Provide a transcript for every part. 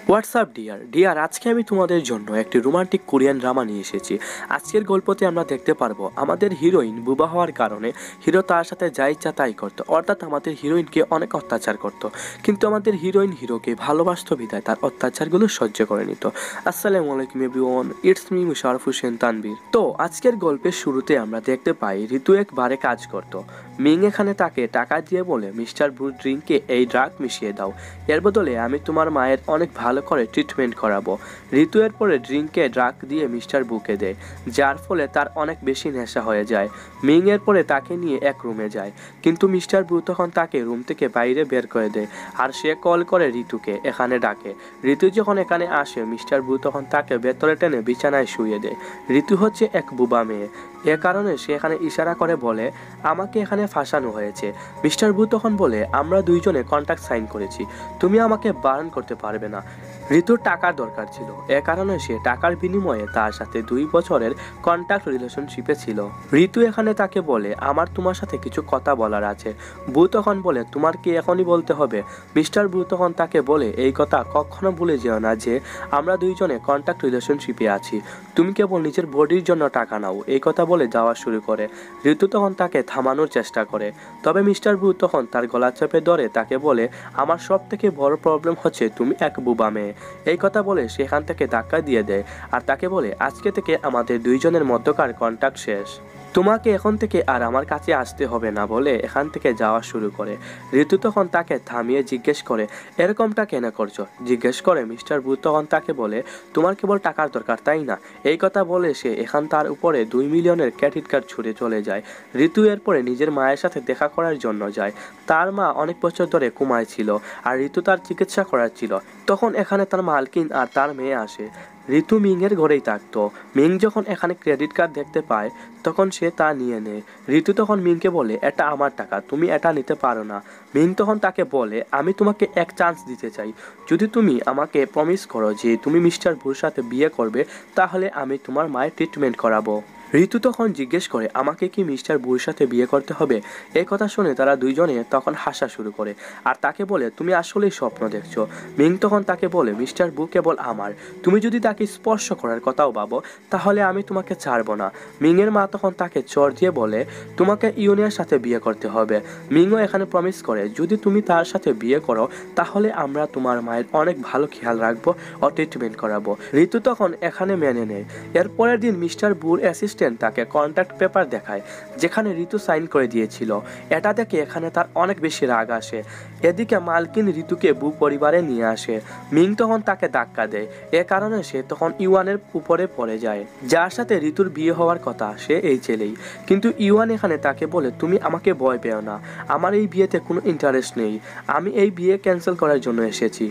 WhatsApp deer আজকে আমি তোমাদের জন্য একটি রোমান্টিক কোরিয়ান ড্রামা নিয়ে এসেছি। আজকের গল্পতে আমরা দেখতে পারবো আমাদের হিরোইন বুবা হওয়ার কারণে হিরো তার সাথে যা ইচ্ছা তাই করতো, অর্থাৎ আমাদের হিরোইনকে অনেক অত্যাচার করত। কিন্তু আমাদের হিরোইন হিরোকে ভালোবাসত বিদায় তার অত্যাচারগুলো সহ্য করে নিত। আসসালামু আলাইকুম everyone, it's me Musharraf Hossain Tanvir. তো আজকের গল্পের শুরুতে আমরা দেখতে পাই ঋতু একবারে কাজ করত। মিং এখানে তাকে টাকা দিয়ে বলে, মিস্টার ব্রু ড্রিঙ্কে এই ড্রাগ মিশিয়ে দাও, এর বদলে আমি তোমার মায়ের অনেক ভালো করে ট্রিটমেন্ট করাবো। ঋতু এর পরে ড্রিঙ্কে ড্রাগ দিয়ে মিস্টার বুকে দেয়, যার ফলে তার অনেক বেশি নেশা হয়ে যায়। মিং এর পরে তাকে নিয়ে এক রুমে যায়, কিন্তু মিস্টার ব্রু তখন তাকে রুম থেকে বাইরে বের করে দেয় আর সে কল করে ঋতুকে এখানে ডাকে। ঋতু যখন এখানে আসে মিস্টার ব্রু তখন তাকে ভেতরে টেনে বিছানায় শুয়ে দেয়। ঋতু হচ্ছে এক বুবা মেয়ে, এ কারণে সে এখানে ইশারা করে বলে আমাকে এখানে ফাঁসানো হয়েছে। মিস্টার ব্রু তখন বলে আমরা দুইজনে কন্ট্রাক্ট সাইন করেছি, তুমি আমাকে বারণ করতে পারবে না। ঋতুর টাকার দরকার ছিল, এ কারণে সে টাকার বিনিময়ে তার সাথে 2 বছরের কন্ট্রাক্ট রিলেশনশিপে ছিল। ঋতু এখানে তাকে বলে আমার তোমার সাথে কিছু কথা বলার আছে। ব্রু তখন বলে তোমার কি এখনই বলতে হবে? মিস্টার ব্রু তখন তাকে বলে এই কথা কখনো ভুলে যেও না যে আমরা দুইজনে কন্ট্রাক্ট রিলেশনশিপে আছি, তুমি কেবল নিজের বডির জন্য টাকা নাও, এই কথা বলে যাওয়া শুরু করে। ঋতু তখন তাকে থামানোর চেষ্টা করে, তবে মিস্টার ব্রু তখন তার গলা চেপে ধরে তাকে বলে আমার সব থেকে বড় প্রবলেম হচ্ছে তুমি এক বুবা মেয়ে। এই কথা বলে সেখান থেকে ধাক্কা দিয়ে দেয় আর তাকে বলে আজকে থেকে আমাদের দুইজনের মধ্যকার কন্ট্যাক্ট শেষ, তোমাকে এখন থেকে আর আমার কাছে আসতে হবে না বলে এখান থেকে যাওয়া শুরু করে। ঋতু তখন তাকে থামিয়ে জিজ্ঞেস করে এরকমটা কেন করছো? জিজ্ঞেস করে মিস্টার ব্রু তখন তাকে বলে তোমার কেবল টাকার দরকার তাই না? এই কথা বলে সে এখান তার উপরে 2 মিলিয়নের ক্রেডিট কার্ড ছুঁড়ে চলে যায়। ঋতু এরপরে নিজের মায়ের সাথে দেখা করার জন্য যায়। তার মা অনেক বছর ধরে কোমায় ছিল আর ঋতু তার চিকিৎসা করার ছিল। তখন এখানে তার মালকিন আর তার মেয়ে আসে। ঋতু মিং এর ঘরেই থাকতো। মিং যখন এখানে ক্রেডিট কার্ড দেখতে পায় তখন সে তা নিয়ে নেয়। ঋতু তখন মিংকে বলে এটা আমার টাকা, তুমি এটা নিতে পারো না। মিং তখন তাকে বলে আমি তোমাকে এক চান্স দিতে চাই, যদি তুমি আমাকে প্রমিস করো যে তুমি মিস্টার ব্রুর সাথে বিয়ে করবে তাহলে আমি তোমার মায়ের ট্রিটমেন্ট করাবো। ঋতু তখন জিজ্ঞেস করে আমাকে কি মিস্টার বুর সাথে বিয়ে করতে হবে? এই কথা শুনে তারা দুইজনে তখন হাসা শুরু করে আর তাকে বলে তুমি আসলেই স্বপ্ন দেখছো। মিং তখন তাকে বলে মিস্টার বু কেবল আমার, তুমি যদি তাকে স্পর্শ করার কথাও ভাবো তাহলে আমি তোমাকে ছাড়বো না। মিং এর মা তখন তাকে চড় দিয়ে বলে তোমাকে ইউনের সাথে বিয়ে করতে হবে। মিংও এখানে প্রমিস করে যদি তুমি তার সাথে বিয়ে করো তাহলে আমরা তোমার মায়ের অনেক ভালো খেয়াল রাখবো ও ট্রিটমেন্ট করাবো। ঋতু তখন এখানে মেনে নেয়। এর পরের দিন মিস্টার বুর অ্যাসিস্ট্যান্ট তাকে কন্ট্রাক্ট পেপার দেখায় যেখানে ঋতু সাইন করে দিয়েছিল। এটা দেখে এখানে তার অনেক বেশি রাগ আসে। এদিকে মালকিন ঋতুকে বু পরিবারে নিয়ে আসে। মিং তখন তাকে ধাক্কা দেয়, এ কারণে সে তখন ইউয়ানের উপরে পড়ে যায়, যার সাথে ঋতুর বিয়ে হওয়ার কথা সে এই ছেলেই। কিন্তু ইউয়ান এখানে তাকে বলে তুমি আমাকে ভয় পেও না, আমার এই বিয়েতে কোনো ইন্টারেস্ট নেই, আমি এই বিয়ে ক্যান্সেল করার জন্য এসেছি।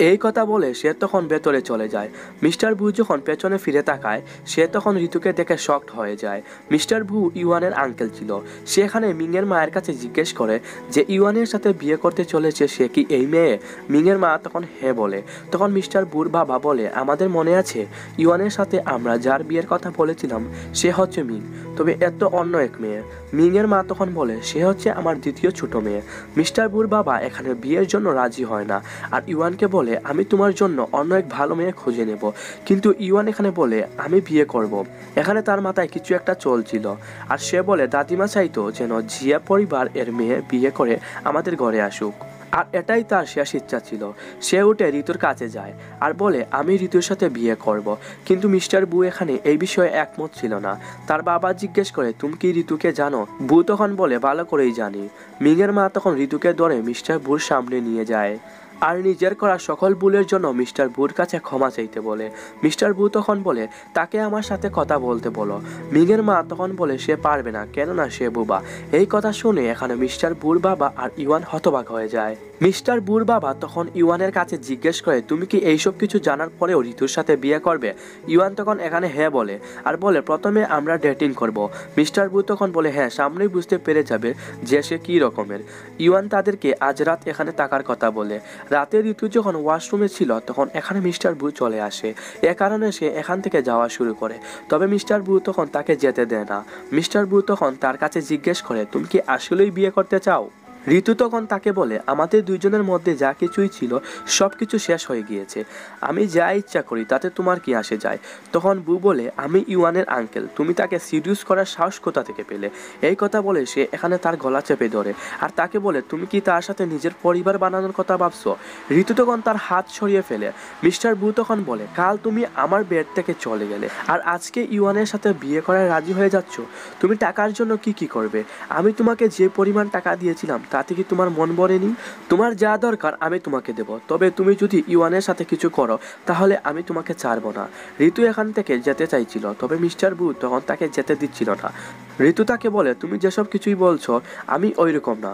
এই কথা বলে সে তখন ভেতরে চলে যায়। মিস্টার ভু যখন পেছনে ফিরে তাকায় সে তখন ঋতুকে দেখে শকড হয়ে যায়। মিস্টার ভু ইউয়ানের আঙ্কেল ছিল। সেখানে মিংয়ের মায়ের কাছে জিজ্ঞেস করে যে ইউয়ানের সাথে বিয়ে করতে চলেছে সে কি এই মেয়ে? মিংয়ের মা তখন হ্যাঁ বলে। তখন মিস্টার বুর বাবা বলে আমাদের মনে আছে ইউয়ানের সাথে আমরা যার বিয়ের কথা বলেছিলাম সে হচ্ছে মিং, তবে এত অন্য এক মেয়ে। মিংয়ের মা তখন বলে সে হচ্ছে আমার দ্বিতীয় ছোট মেয়ে। মিস্টার বুর বাবা এখানে বিয়ের জন্য রাজি হয় না আর ইউয়ানকে বলে আমি তোমার জন্য অন্য এক ভালো মেয়ে খুঁজে নেব। কিন্তু ইউয়ান এখানে বলে আমি বিয়ে করব। এখানে তার মাথায় কিছু একটা চলছিল আর সে বলে দাদিমা চাইতো যেন জিয়া পরিবার এর মেয়ে বিয়ে করে আমাদের ঘরে আসুক, আর এটাই তার শেষ ইচ্ছা ছিল। সে উঠে ঋতুর কাছে যায় আর বলে আমি ঋতুর সাথে বিয়ে করব। কিন্তু মিস্টার বু এখানে এই বিষয়ে একমত ছিল না। তার বাবা জিজ্ঞেস করে তুমি কি ঋতুকে জানো? বু তখন বলে ভালো করেই জানি। মিংয়ের মা তখন ঋতুকে ধরে মিস্টার বুর সামনে নিয়ে যায় আর নিজের করা সকল ভুলের জন্য মিস্টার বুর কাছে ক্ষমা চাইতে বলে। মিস্টার বু তখন বলে তাকে আমার সাথে কথা বলতে বলো। মিংয়ের মা তখন বলে সে পারবে না, কেননা সে বুবা। এই কথা শুনে এখানে মিস্টার বুর বাবা আর ইউয়ান হতবাক হয়ে যায়। মিস্টার বুর বাবা তখন ইউয়ানের কাছে জিজ্ঞেস করে তুমি কি এইসব কিছু জানার পরেও ঋতুর সাথে বিয়ে করবে? ইউয়ান তখন এখানে হ্যাঁ বলে আর বলে প্রথমে আমরা ডেটিং করব। মিস্টার বু তখন বলে হ্যাঁ, সামনেই বুঝতে পেরে যাবে যে সে কী রকমের। ইউয়ান তাদেরকে আজ রাত এখানে থাকার কথা বলে। রাতে ঋতু যখন ওয়াশরুমে ছিল তখন এখানে মিস্টার বু চলে আসে, এ কারণে সে এখান থেকে যাওয়া শুরু করে। তবে মিস্টার বু তখন তাকে যেতে দেয় না। মিস্টার বু তখন তার কাছে জিজ্ঞেস করে তুমি কি আসলেই বিয়ে করতে চাও? ঋতু তখন তাকে বলে, আমাদের দুইজনের মধ্যে যা কিছুই ছিল সব কিছু শেষ হয়ে গিয়েছে, আমি যা ইচ্ছা করি তাতে তোমার কি আসে যায়। তখন বু বলে, আমি ইউয়ানের আঙ্কেল, তুমি তাকে সিডিউস করার সাহস কোথা থেকে পেলে? এই কথা বলে সে এখানে তার গলা চেপে ধরে আর তাকে বলে, তুমি কি তার সাথে নিজের পরিবার বানানোর কথা ভাবছো? ঋতু তখন তার হাত সরিয়ে ফেলে। মিস্টার বু তখন বলে, কাল তুমি আমার বেড থেকে চলে গেলে আর আজকে ইউয়ানের সাথে বিয়ে করায় রাজি হয়ে যাচ্ছ। তুমি টাকার জন্য কি কি করবে? আমি তোমাকে যে পরিমাণ টাকা দিয়েছিলাম তাতে কি তোমার মন ভরেনি? তোমার যা দরকার আমি তোমাকে দেব, তবে তুমি যদি ইউয়ানের সাথে কিছু করো তাহলে আমি তোমাকে ছাড়বো না। ঋতু এখান থেকে যেতে চাইছিল, তবে মিস্টার বু তখন তাকে যেতে দিচ্ছিল না। ঋতু তাকে বলে, তুমি যেসব কিছুই বলছো আমি ওইরকম না।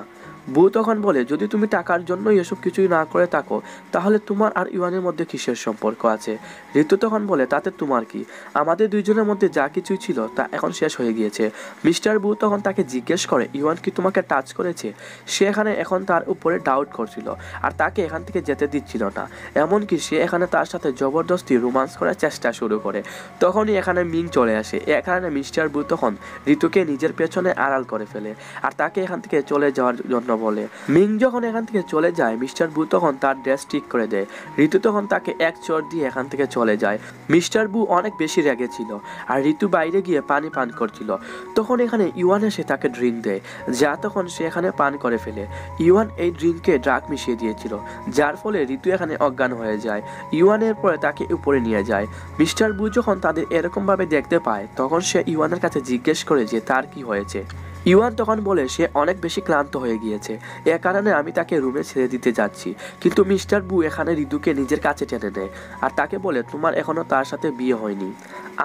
বউ তখন বলে, যদি তুমি টাকার জন্যই এসব কিছুই না করে থাকো তাহলে তোমার আর ইউয়ানের মধ্যে কিসের সম্পর্ক আছে? ঋতু তখন বলে, তাতে তোমার কি? আমাদের দুইজনের মধ্যে যা কিছুই ছিল তা এখন শেষ হয়ে গিয়েছে। মিস্টার বউ তখন তাকে জিজ্ঞেস করে, ইউয়ান কি তোমাকে টাচ করেছে? সে এখানে এখন তার উপরে ডাউট করছিল আর তাকে এখান থেকে যেতে দিচ্ছিল না। এমনকি সে এখানে তার সাথে জবরদস্তি রোমান্স করার চেষ্টা শুরু করে। তখনই এখানে মিং চলে আসে। এ কারণে মিস্টার বু তখন ঋতুকে নিজের পেছনে আড়াল করে ফেলে আর তাকে এখান থেকে চলে যাওয়ার জন্য বলে। মিং যখন এখান থেকে চলে যায়, মিস্টার বু তখন তার ড্রেস ঠিক করে দেয়। ঋতু তখন তাকে এক চড় দিয়ে এখান থেকে চলে যায়। মিস্টার বু অনেক বেশি রেগে ছিল আর ঋতু বাইরে গিয়ে পানি পান করছিল। তখন এখানে ইউয়ান এসে তাকে ড্রিঙ্ক দেয়, যা তখন সে এখানে পান করে ফেলে। ইউয়ান এই ড্রিঙ্কে ড্রাগ মিশিয়ে দিয়েছিল, যার ফলে ঋতু এখানে অজ্ঞান হয়ে যায়। ইউয়ানের পরে তাকে উপরে নিয়ে যায়। মিস্টার বু যখন তাদের এরকম ভাবে দেখতে পায় তখন সে ইউয়ানের কাছে জিজ্ঞেস করে যে তার কি হয়েছে। ইউয়ান তখন বলে, সে অনেক বেশি ক্লান্ত হয়ে গিয়েছে, এ কারণে আমি তাকে রুমে ছেড়ে দিতে যাচ্ছি। কিন্তু মিস্টার বু এখানে ঋতুকে নিজের কাছে টেনে নেয় আর তাকে বলে, তোমার এখনো তার সাথে বিয়ে হয়নি,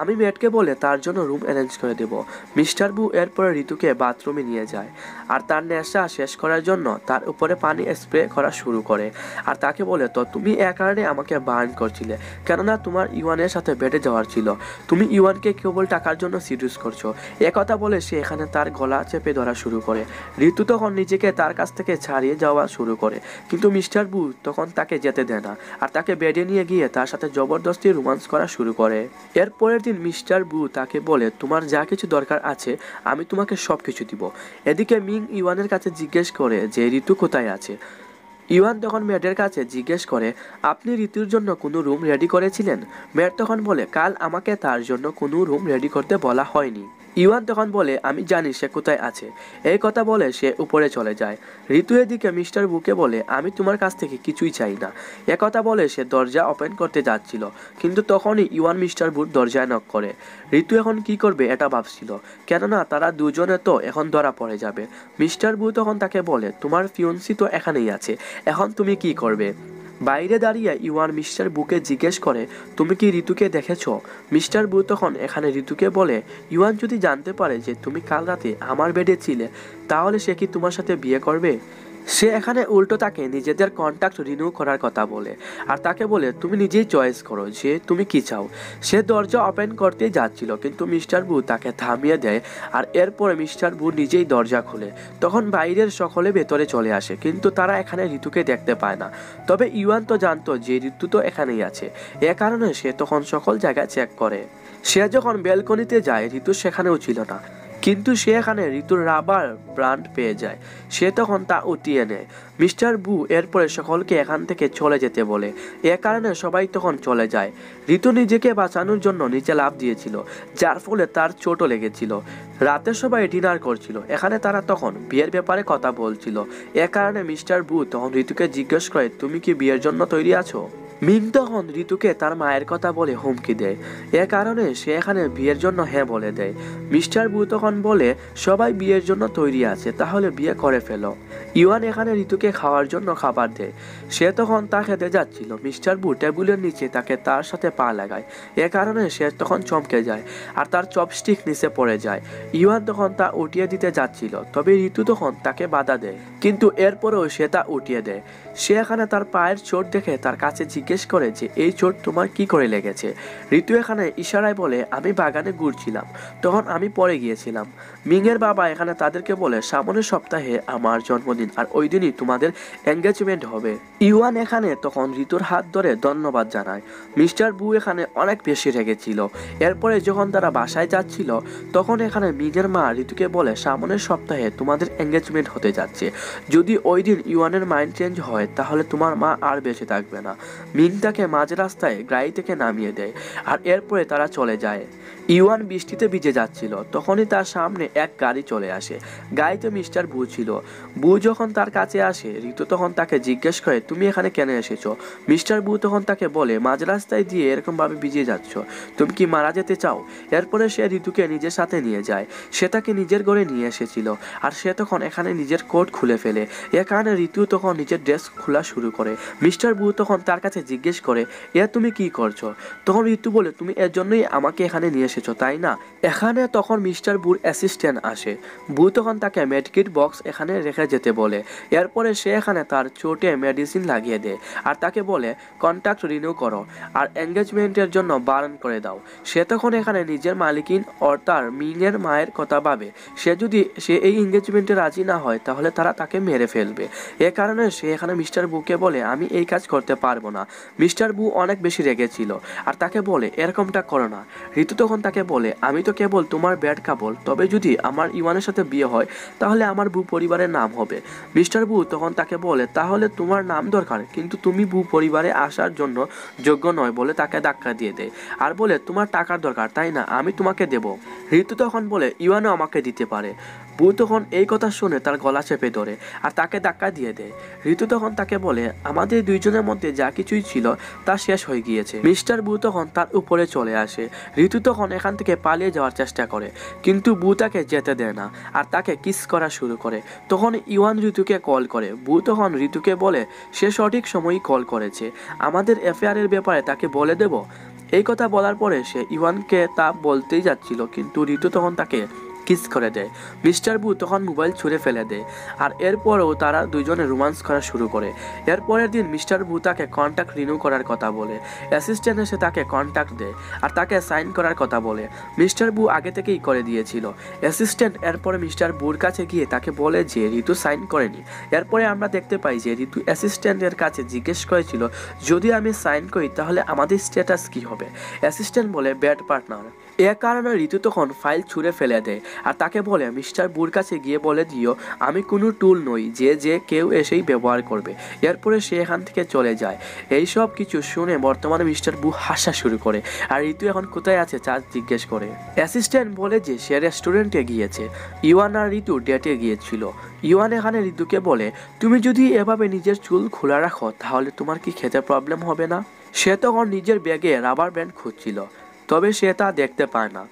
আমি মেয়েটকে বলে তার জন্য রুম অ্যারেঞ্জ করে দেব। মিস্টার বু এরপরে ঋতুকে বাথরুমে নিয়ে যায় আর তার নেশা শেষ করার জন্য তার উপরে পানি স্প্রে করা শুরু করে আর তাকে বলে, তো তুমি এ কারণে আমাকে বার্ন করছিলে, কেননা তোমার ইউয়ানের সাথে বেডে যাওয়ার ছিল, তুমি ইউয়ানকে কেবল টাকার জন্য সিডিউস করছো। একথা বলে সে এখানে তার গলা চেপে ধরা শুরু করে। ঋতু তখন নিজেকে তার কাছ থেকে ছাড়িয়ে যাওয়া শুরু করে, কিন্তু মিস্টার বু তখন তাকে যেতে দেয় না আর তাকে বেডে নিয়ে গিয়ে তার সাথে জবরদস্তি রোমান্স করা শুরু করে। এরপরের দিন মিস্টার বু তাকে বলে, তোমার যা কিছু দরকার আছে আমি তোমাকে সব কিছু দিব। এদিকে মিং ইউয়ানের কাছে জিজ্ঞেস করে যে ঋতু কোথায় আছে। ইউয়ান তখন মেয়েদের কাছে জিজ্ঞেস করে, আপনি ঋতুর জন্য কোনো রুম রেডি করেছিলেন? মেয়ের তখন বলে, কাল আমাকে তার জন্য কোনো রুম রেডি করতে বলা হয়নি। ইউয়ান তখন বলে, আমি জানি সে কোথায় আছে। এই কথা বলে সে উপরে চলে যায়। ঋতু এদিকে মিস্টার বুকে বলে, আমি তোমার কাছ থেকে কিছুই চাই না। একথা বলে সে দরজা ওপেন করতে যাচ্ছিল, কিন্তু তখনই ইউয়ান মিস্টার বুর দরজায় নক করে। ঋতু এখন কি করবে এটা ভাবছিল, কেননা তারা দুজনে তো এখন ধরা পড়ে যাবে। মিস্টার বু তখন তাকে বলে, তোমার ফিয়ন্সি তো এখানেই আছে, এখন তুমি কি করবে? বাইরে দাঁড়িয়ে ইউয়ান মিস্টার বুকে জিজ্ঞেস করে, তুমি কি ঋতুকে দেখেছ? মিস্টার বু তখন এখানে ঋতুকে বলে, ইউয়ান যদি জানতে পারে যে তুমি কাল রাতে আমার বেডে ছিলে তাহলে সে কি তোমার সাথে বিয়ে করবে? সে এখানে উল্টো তাকে নিজেদের কন্ট্যাক্ট রিনিউ করার কথা বলে আর তাকে বলে, তুমি নিজেই চয়েস করো যে তুমি কি চাও। সে দরজা ওপেন করতেই যাচ্ছিল, কিন্তু মিস্টার বু তাকে থামিয়ে দেয় আর এরপরে মিস্টার বু নিজেই দরজা খুলে। তখন বাইরের সকলে ভেতরে চলে আসে, কিন্তু তারা এখানে ঋতুকে দেখতে পায় না। তবে ইউয়ান তো জানতো যে ঋতু তো এখানেই আছে, এ কারণে সে তখন সকল জায়গায় চেক করে। সে যখন ব্যালকনিতে যায় ঋতু সেখানেও ছিল না, কিন্তু সে এখানে ঋতুর রাবার ব্রান্ড পেয়ে যায়। সে তখন তা উঠিয়ে নেয়। মিস্টার বু এরপরে সকলকে এখান থেকে চলে যেতে বলে, এ কারণে সবাই তখন চলে যায়। ঋতু নিজেকে বাঁচানোর জন্য নিচে লাফ দিয়েছিল, যার ফলে তার চোটও লেগেছিল। রাতে সবাই ডিনার করছিল, এখানে তারা তখন বিয়ের ব্যাপারে কথা বলছিল। এ কারণে মিস্টার বু তখন ঋতুকে জিজ্ঞেস করে, তুমি কি বিয়ের জন্য তৈরি আছো? মিং তখন ঋতুকে তার মায়ের কথা বলে হুমকি দেয়, এ কারণে সে এখানে বিয়ের জন্য হ্যাঁ বলে দেয়। মিস্টার বু তখন বলে, সবাই বিয়ের জন্য তৈরি আছে, তাহলে বিয়ে করে ফেলো। ইউয়ান এখানে ঋতুকে খাওয়ার জন্য খাবার দেয়। সে তখন তা খেতে যাচ্ছিল, মিস্টার বু টেবিলের নিচে তাকে তার সাথে পা লাগায়। এ কারণে সে তখন চমকে যায় আর তার চপস্টিক নিচে পড়ে যায়। ইউয়ান তখন তা উঠিয়ে দিতে যাচ্ছিল, তবে ঋতু তখন তাকে বাধা দেয়, কিন্তু এরপরেও সে তা উঠিয়ে দেয়। সে এখানে তার পায়ের চোট দেখে তার কাছে জিজ্ঞেস জিজ্ঞেস করে যে এই চোট তোমার কি করে লেগেছে। ঋতু এখানে ইশারায় বলে আমি বাগানে ঘুরছিলাম, তখন আমি পড়ে গিয়েছিলাম। মিংয়ের বাবা এখানে তাদেরকে বলে সামনের সপ্তাহে আমার জন্মদিন, আর ওই দিনই তোমাদের এঙ্গেজমেন্ট হবে। ইউয়ান এখানে তখন ঋতুর হাত ধরে ধন্যবাদ জানায়। মিস্টার বু এখানে অনেক বেশি রেগেছিল। এরপরে যখন তারা বাসায় যাচ্ছিল তখন এখানে মিংয়ের মা ঋতুকে বলে সামনের সপ্তাহে তোমাদের এঙ্গেজমেন্ট হতে যাচ্ছে, যদি ওই দিন ইউয়ানের মাইন্ড চেঞ্জ হয় তাহলে তোমার মা আর বেঁচে থাকবে না। মিং তাকে মাঝ রাস্তায় গাড়ি থেকে নামিয়ে দেয়, আর এরপরে তারা চলে যায়। ইউয়ান বৃষ্টিতে ভিজে যাচ্ছিল, তখনই তার সামনে এক গাড়ি চলে আসে। গাড়িতে মিস্টার বু ছিল। বু যখন তার কাছে আসে ঋতু তখন তাকে জিজ্ঞেস করে তুমি এখানে কেন এসেছো। মিস্টার বু তখন তাকে বলে মাঝ রাস্তায় দিয়ে এরকম ভাবে ভিজে যাচ্ছ, তুমি কি মারা যেতে চাও। এরপরে সে ঋতুকে নিজের সাথে নিয়ে যায়। সে তাকে নিজের ঘরে নিয়ে এসেছিল, আর সে তখন এখানে নিজের কোট খুলে ফেলে। এ কারণে ঋতু তখন নিজের ড্রেস খোলা শুরু করে। মিস্টার বু তখন তার কাছে জিজ্ঞেস করে তুমি কি করছো। তখন ঋতু বলে তুমি এর জন্যই আমাকে এখানে নিয়ে এসেছো তাই না। এখানে তখন মিস্টার বুর অ্যাসিস্ট্যান্ট আসে। বু তখন তাকে মেডকিট বক্স এখানে রেখে যেতে বলে। এরপরে সে এখানে তার চোটে মেডিসিন লাগিয়ে দেয়, আর তাকে বলে কন্ট্রাক্ট রিনিউ করো আর এঙ্গেজমেন্টের জন্য বারণ করে দাও। সে তখন এখানে নিজের মালিকিন অর্থাৎ মিংয়ের মায়ের কথা ভাবে। সে এই এঙ্গেজমেন্টে রাজি না হয় তাহলে তারা তাকে মেরে ফেলবে। এ কারণে সে এখানে মিস্টার বুকে বলে আমি এই কাজ করতে পারবো না। মিস্টার বু অনেক বেশি রেগেছিল, আর তাকে বলে এরকমটা করো না। ঋতু তখন তাকে বলে আমি তো কেবল তোমার ব্যাড কাপল, তবে যদি আমার ইওয়ানের সাথে বিয়ে হয় তাহলে আমার বু পরিবারের নাম হবে। মিস্টার বু তখন তাকে বলে তাহলে তোমার নাম দরকার, কিন্তু তুমি বু পরিবারে আসার জন্য যোগ্য নয় বলে তাকে ধাক্কা দিয়ে দেয়, আর বলে তোমার টাকার দরকার তাই না, আমি তোমাকে দেব। ঋতু তখন বলে ইওয়ানও আমাকে দিতে পারে। বু তখন এই কথা শুনে তার গলা চেপে ধরে আর তাকে ধাক্কা দিয়ে দেয়। ঋতু তখন তাকে বলে আমাদের দুইজনের মধ্যে যা কিছুই ছিল তা শেষ হয়ে গিয়েছে। মিস্টার বু তখন তার উপরে চলে আসে। ঋতু তখন এখান থেকে পালিয়ে যাওয়ার চেষ্টা করে, কিন্তু বু তাকে যেতে দেয় না আর তাকে কিস করা শুরু করে। তখন ইওয়ান ঋতুকে কল করে। বু তখন ঋতুকে বলে সে সঠিক সময়ই কল করেছে, আমাদের অ্যাফেয়ারের ব্যাপারে তাকে বলে দেব। এই কথা বলার পরে সে ইওয়ানকে তা বলতেই যাচ্ছিল, কিন্তু ঋতু তখন তাকে কিস করে দেয়। মিস্টার বু তখন মোবাইল ছুঁড়ে ফেলে দেয়, আর এরপরেও তারা দুজনে রোমান্স করা শুরু করে। এরপরের দিন মিস্টার বু তাকে কন্ট্যাক্ট রিনিউ করার কথা বলে। অ্যাসিস্ট্যান্ট এসে তাকে কন্ট্যাক্ট দেয় আর তাকে সাইন করার কথা বলে। মিস্টার বু আগে থেকেই করে দিয়েছিল। অ্যাসিস্ট্যান্ট এরপরে মিস্টার বুর কাছে গিয়ে তাকে বলে যে ঋতু সাইন করেনি। এরপরে আমরা দেখতে পাই যে ঋতু অ্যাসিস্ট্যান্টের কাছে জিজ্ঞেস করেছিল যদি আমি সাইন করি তাহলে আমাদের স্ট্যাটাস কি হবে। অ্যাসিস্ট্যান্ট বলে ব্যাড পার্টনার। এ কারণে ঋতু তখন ফাইল ছুঁড়ে ফেলে দেয় আর তাকে বলে মিস্টার বুর কাছে গিয়ে বলে দিও আমি কোনো টুল নই যে কেউ এসেই ব্যবহার করবে। এরপরে সে এখান থেকে চলে যায়। এই সব কিছু শুনে বর্তমানে মিস্টার বু হাসা শুরু করে, আর ঋতু এখন কোথায় আছে তা জিজ্ঞেস করে। অ্যাসিস্ট্যান্ট বলে যে সে রেস্টুরেন্টে গিয়েছে। ইওয়ান আর ঋতু ডেটে গিয়েছিল। ইওয়ান এখানে ঋতুকে বলে তুমি যদি এভাবে নিজের চুল খোলা রাখো তাহলে তোমার কি খেতে প্রবলেম হবে না। সে তখন নিজের ব্যাগে রাবার ব্যান্ড খুঁজছিল, তবে সে তা দেখতে পায় না।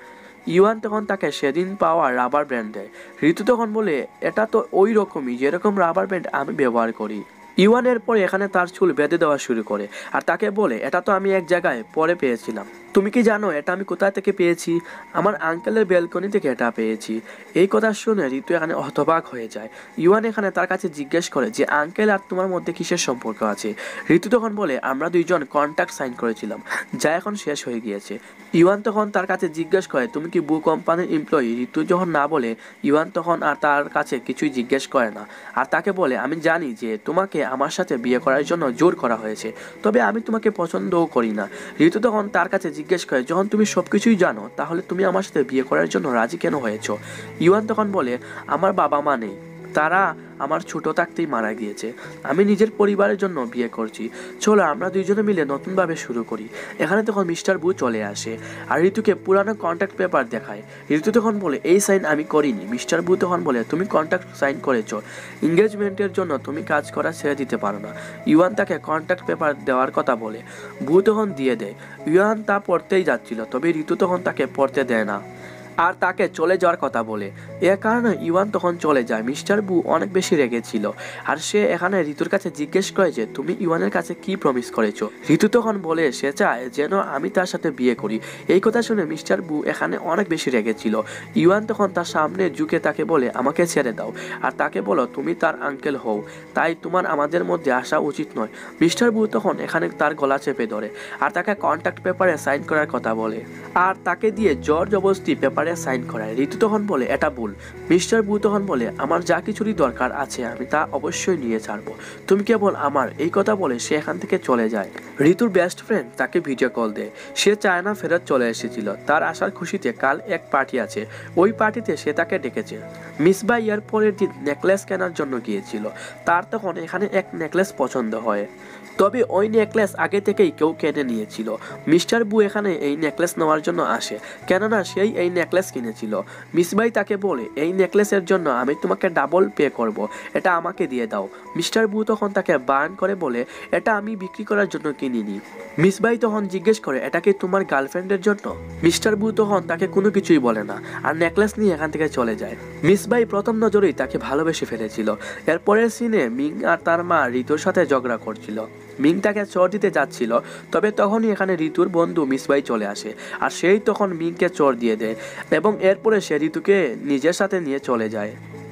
ইওয়ান তখন তাকে সেদিন পাওয়া রাবার ব্যান্ড দেয়। ঋতু তখন বলে এটা তো ওই রকমই যেরকম রাবার ব্যান্ড আমি ব্যবহার করি। ইওয়ানের পরে এখানে তার চুল বেঁধে দেওয়া শুরু করে আর তাকে বলে এটা তো আমি এক জায়গায় পরে পেয়েছিলাম, তুমি কি জানো এটা আমি কোথায় থেকে পেয়েছি। আমার আঙ্কেলের ব্যালকনি থেকে এটা পেয়েছি। এই কথা শুনে ঋতু এখানে হতবাক হয়ে যায়। ইওয়ান এখানে তার কাছে জিজ্ঞেস করে যে আঙ্কেল আর তোমার মধ্যে কিসের সম্পর্ক আছে। ঋতু তখন বলে আমরা দুইজন কন্ট্রাক্ট সাইন করেছিলাম যা এখন শেষ হয়ে গিয়েছে। ইওয়ান তখন তার কাছে জিজ্ঞেস করে তুমি কি বু কোম্পানির এমপ্লয়ি। ঋতু যখন না বলে ইওয়ান তখন আর তার কাছে কিছুই জিজ্ঞেস করে না, আর তাকে বলে আমি জানি যে তোমাকে আমার সাথে বিয়ে করার জন্য জোর করা হয়েছে, তবে আমি তোমাকে পছন্দও করি না। ঋতু তখন তার কাছে জিজ্ঞেস করে যখন তুমি সবকিছুই জানো তাহলে তুমি আমার সাথে বিয়ে করার জন্য রাজি কেন হয়েছো। ইওয়ান তখন বলে আমার বাবা মা নেই, তারা আমার ছোট থাকতেই মারা গিয়েছে, আমি নিজের পরিবারের জন্য বিয়ে করছি, চলো আমরা দুইজনে মিলে নতুনভাবে শুরু করি। এখানে তখন মিস্টার বু চলে আসে আর ঋতুকে পুরানো কন্ট্রাক্ট পেপার দেখায়। ঋতু তখন বলে এই সাইন আমি করিনি। মিস্টার বু তখন বলে তুমি কন্ট্রাক্ট সাইন করেছো, এঙ্গেজমেন্টের জন্য তুমি কাজ করা ছেড়ে দিতে পারো না। ইওয়ান তাকে কন্ট্রাক্ট পেপার দেওয়ার কথা বলে। বু তখন দিয়ে দেয়। ইওয়ান তা পড়তেই যাচ্ছিল, তবে ঋতু তখন তাকে পড়তে দেয় না। আর তাকে চলে যাওয়ার কথা বলে। এর কারণে ইওয়ান তখন চলে যায়। মিস্টার বু অনেক বেশি রেগেছিল আর সে এখানে ঋতুর কাছে জিজ্ঞেস করে যে তুমি ইওয়ানের কাছে কি প্রমিস করেছো। ঋতু তখন বলে সে চায় যেন আমি তার সাথে বিয়ে করি। এই কথা শুনে মিস্টার বু এখানে অনেক বেশি রেগেছিল। ইওয়ান তখন তার সামনে ঝুঁকে তাকে বলে আমাকে ছেড়ে দাও আর তাকে বলো তুমি তার আঙ্কেল হও, তাই তোমার আমাদের মধ্যে আসা উচিত নয়। মিস্টার বু তখন এখানে তার গলা চেপে ধরে আর তাকে কন্ট্রাক্ট পেপারে সাইন করার কথা বলে আর তাকে দিয়ে জোর জবরদস্তি পেপারে সাইন করায়। ঋতু তখন বলে এটা ভুল। মিস্টার বু তখন বলে আমার যা কিছুরই দরকার আছে আমি তা অবশ্যই নিয়ে ছাড়বো, তুমি কেবল আমার। এই কথা বলে সে এখান থেকে চলে যায়। ঋতুর বেস্ট ফ্রেন্ড তাকে ভিডিও কল দেয়। সে চায় না ফেরত চলে এসেছিল। তার আসার খুশিতে কাল এক পার্টি আছে, ওই পার্টিতে সে তাকে ডেকেছে। মিসবা ইয়ার পরের দিন নেকলেস কেনার জন্য গিয়েছিল। তার তখন এখানে এক নেকলেস পছন্দ হয়, তবে ওই নেকলেস আগে থেকেই কেউ কিনে নিয়েছিল। মিস্টার বু এখানে এই নেকলেস নেওয়ার জন্য আসে, কেননা সেই এই নেকলেস কিনেছিল। মিসবাই তাকে বলে এই নেকলেসের জন্য আমি তোমাকে ডাবল পে করব, এটা আমাকে দিয়ে দাও। মিস্টার বু তখন তাকে বার্ন করে বলে এটা আমি বিক্রি করার জন্য কিনিনি। মিসবাই তখন জিজ্ঞেস করে এটা কি তোমার গার্লফ্রেন্ডের জন্য। মিস্টার বু তখন তাকে কোনো কিছুই বলে না আর নেকলেস নিয়ে এখান থেকে চলে যায়। মিসবাই প্রথম নজরেই তাকে ভালোবেসে ফেলেছিল। এরপরের সিনে মিং আর তার মা ঋতুর সাথে ঝগড়া করছিল। মিং তাকে চর দিতে যাচ্ছিল, তবে তখনই এখানে ঋতুর বন্ধু মিসবাই চলে আসে আর সেই তখন মিংকে চর দিয়ে দেয় এবং এরপরে সে ঋতুকে নিজের সাথে নিয়ে চলে যায়।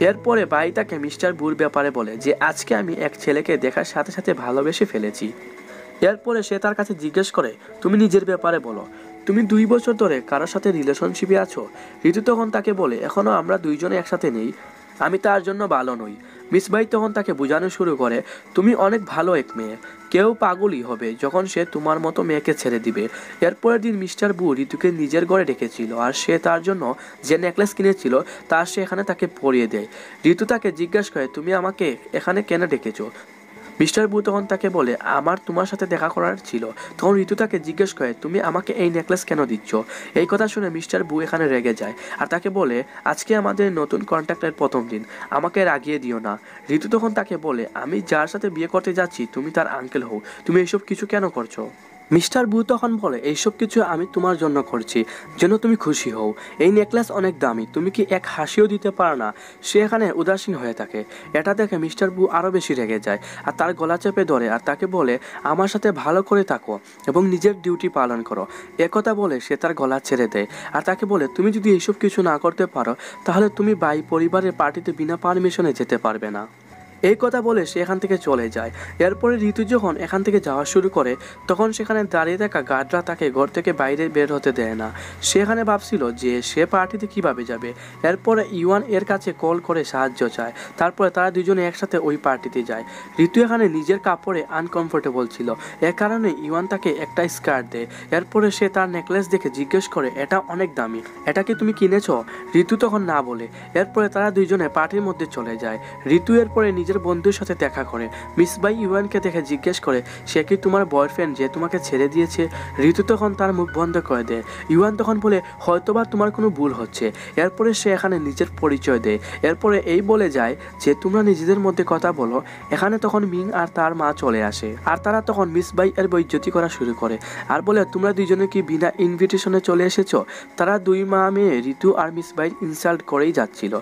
এরপরে ভাই তাকে মিস্টার বুর ব্যাপারে বলে যে আজকে আমি এক ছেলেকে দেখার সাথে সাথে ভালোবেসে ফেলেছি। এরপরে সে তার কাছে জিজ্ঞেস করে তুমি নিজের ব্যাপারে বলো, তুমি 2 বছর ধরে কারোর সাথে রিলেশনশিপে আছো। ঋতু তখন তাকে বলে এখনো আমরা দুইজনে একসাথে নেই, আমি তার জন্য ভালো নই। মিসবাই তখন তাকে বোঝানো শুরু করে তুমি অনেক ভালো এক মেয়ে, কেউ পাগলই হবে যখন সে তোমার মতো মেয়েকে ছেড়ে দিবে। এরপরের দিন মিস্টার বু ঋতুকে নিজের ঘরে ডেকেছিল আর সে তার জন্য যে নেকলেস কিনেছিল তা সে এখানে তাকে পরিয়ে দেয়। ঋতু তাকে জিজ্ঞাসা করে তুমি আমাকে এখানে কেন ডেকেছো। মিস্টার বু তখন তাকে বলে আমার তোমার সাথে দেখা করার ছিল। তখন ঋতু তাকে জিজ্ঞেস করে তুমি আমাকে এই নেকলেস কেন দিচ্ছ। এই কথা শুনে মিস্টার বু এখানে রেগে যায় আর তাকে বলে আজকে আমাদের নতুন কন্ট্রাক্টের প্রথম দিন, আমাকে রাগিয়ে দিও না। ঋতু তখন তাকে বলে আমি যার সাথে বিয়ে করতে যাচ্ছি তুমি তার আঙ্কেল হও, তুমি এইসব কিছু কেন করছো। মিস্টার বু তখন বলে এইসব কিছু আমি তোমার জন্য করছি যেন তুমি খুশি হও। এই নেকলেস অনেক দামি, তুমি কি এক হাসিও দিতে পারো না। সে এখানে উদাসীন হয়ে থাকে। এটা দেখে মিস্টার বু আরও বেশি রেগে যায় আর তার গলা চেপে ধরে আর তাকে বলে আমার সাথে ভালো করে থাকো এবং নিজের ডিউটি পালন করো। একথা বলে সে তার গলা ছেড়ে দেয় আর তাকে বলে তুমি যদি এইসব কিছু না করতে পারো তাহলে তুমি ভাই পরিবারের পার্টিতে বিনা পারমিশনে যেতে পারবে না। এই কথা বলে সে এখান থেকে চলে যায়। এরপরে ঋতু যখন এখান থেকে যাওয়া শুরু করে তখন সেখানে দাঁড়িয়ে থাকা গার্ডরা তাকে ঘর থেকে বাইরে বের হতে দেয় না। সেখানে ভাবছিল যে সে পার্টিতে কিভাবে যাবে। এরপরে ইওয়ান এর কাছে কল করে সাহায্য চায়। তারপরে তারা দুজনে একসাথে ওই পার্টিতে যায়। ঋতু এখানে নিজের কাপড়ে আনকমফোর্টেবল ছিল, এর কারণে ইওয়ান তাকে একটা স্কার্ট দেয়। এরপরে সে তার নেকলেস দেখে জিজ্ঞেস করে এটা অনেক দামি, এটা কি তুমি কিনেছো। ঋতু তখন না বলে। এরপরে তারা দুইজনে পার্টির মধ্যে চলে যায়। ঋতু এরপরে নিজের বন্ধুর সাথে দেখা করে। মিসবাই ইওয়ানকে দেখে জিজ্ঞেস করে সে কি তোমার বয়ফ্রেন্ড যে তোমাকে ছেড়ে দিয়েছে। ঋতু তখন তার মুখ বন্ধ করে দেয়। ইওয়ান তখন বলে হয়তোবা তোমার কোনো ভুল হচ্ছে। এরপরে সে এখানে নিজের পরিচয় দেয়। এরপরে এই বলে যায় যে তোমরা নিজেদের মধ্যে কথা বলো। এখানে তখন মিং আর তার মা চলে আসে আর তারা তখন মিসবাই এর বেইজ্জতি করা শুরু করে আর বলে তোমরা দুইজনে কি বিনা ইনভিটেশনে চলে এসেছো। তারা দুই মা মেয়ে ঋতু আর মিসবাই ইনসাল্ট করেই যাচ্ছিল,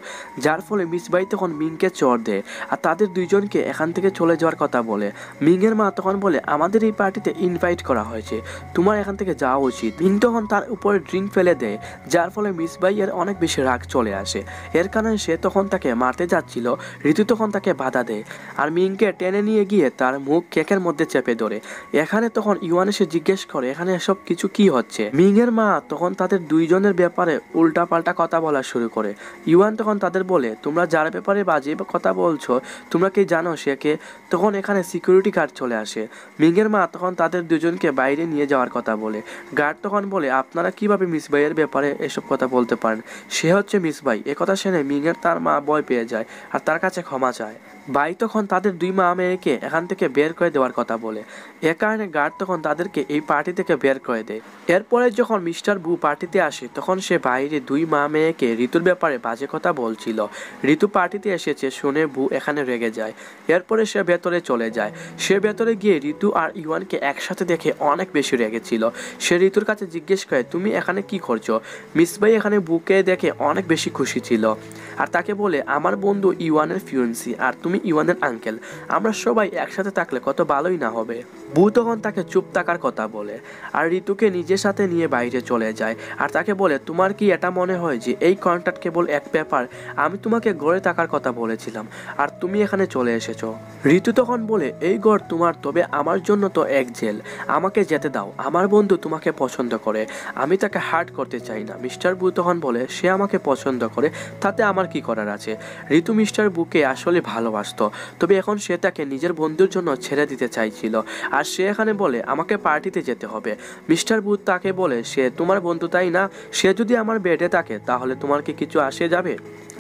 যার ফলে মিসবাই তখন মিংকে চড় দেয় আর তাদের দুইজনকে এখান থেকে চলে যাওয়ার কথা বলে। মিংয়ের মা তখন বলে আমাদের এই পার্টিতে ইনভাইট করা হয়েছে, তোমার এখান থেকে যাওয়া উচিত। মিং তখন তার উপরে ড্রিঙ্ক ফেলে দেয়, যার ফলে মিসবাই এর অনেক বেশি রাগ চলে আসে। এর কারণে সে তখন তাকে মারতে যাচ্ছিল। ঋতু তখন তাকে বাধা দেয় আর মিংকে টেনে নিয়ে গিয়ে তার মুখ কেকের মধ্যে চেপে ধরে। এখানে তখন ইওয়ান এসে জিজ্ঞেস করে এখানে এসব কিছু কি হচ্ছে। মিংয়ের মা তখন তাদের দুইজনের ব্যাপারে উল্টাপাল্টা কথা বলা শুরু করে। ইওয়ান তখন তাদের বলে তোমরা যার ব্যাপারে বাজে কথা বলছো তোমরা কি জানো সে কে। তখন এখানে সিকিউরিটি গার্ড চলে আসে। মিংয়ের মা তখন তাদের দুজনকে বাইরে নিয়ে যাওয়ার কথা বলে। গার্ড তখন বলে আপনারা কিভাবে মিসবাইয়ের ব্যাপারে এসব কথা বলতে পারেন, সে হচ্ছে মিসবাই। একথা শুনে মিংয়ের তার মা ভয় পেয়ে যায় আর তার কাছে ক্ষমা চায়। ভাই তখন তাদের দুই মা মেয়েকে এখান থেকে বের করে দেওয়ার কথা বলে। এ কারণে গার্ড তখন তাদেরকে এই পার্টি থেকে বের করে দেয়। এরপরে যখন মিস্টার বু পার্টিতে আসে তখন সে বাইরে দুই মা মেয়েকে ঋতুর ব্যাপারে বাজে কথা বলছিল। ঋতু পার্টিতে এসেছে শুনে বু এখানে রেগে যায়। এরপরে সে ভেতরে চলে যায়। সে ভেতরে গিয়ে ঋতু আর ইওয়ানকে একসাথে দেখে অনেক বেশি রেগেছিল। সে ঋতুর কাছে জিজ্ঞেস করে, তুমি এখানে কি করছো? মিস ভাই এখানে বুকে দেখে অনেক বেশি খুশি ছিল আর তাকে বলে, আমার বন্ধু ইওয়ানের ফিউন্সি আর তুমি ইওয়ানের আঙ্কেল, আমরা সবাই একসাথে থাকলে কত ভালোই না হবে। বু তখন তাকে চুপ থাকার কথা বলে আর ঋতুকে নিজের সাথে নিয়ে বাইরে চলে যায় আর তাকে বলে, তোমার কি এটা মনে হয় যে এই কন্ট্রাক্ট কেবল এক পেপার? আমি তোমাকে ঘরে থাকার কথা বলেছিলাম আর তুমি এখানে চলে এসেছো। ঋতু তখন বলে, এই ঘর তোমার, তবে আমার জন্য তো এক জেল, আমাকে যেতে দাও। আমার বন্ধু তোমাকে পছন্দ করে, আমি তাকে হার্ট করতে চাই না। মিস্টার বু তখন বলে, সে আমাকে পছন্দ করে, তাতে আমার কি করার আছে? ঋতু মিস্টার বুকে আসলে ভালোবাসতো, তবে এখন সে তাকে নিজের বন্ধুর জন্য ছেড়ে দিতে চাইছিল আর সে এখানে বলে, আমাকে পার্টিতে যেতে হবে। মিস্টার বু তাকে বলে, সে তোমার বন্ধু তাই না? সে যদি আমার বেডে থাকে তাহলে তোমার কি কিছু আসে যাবে?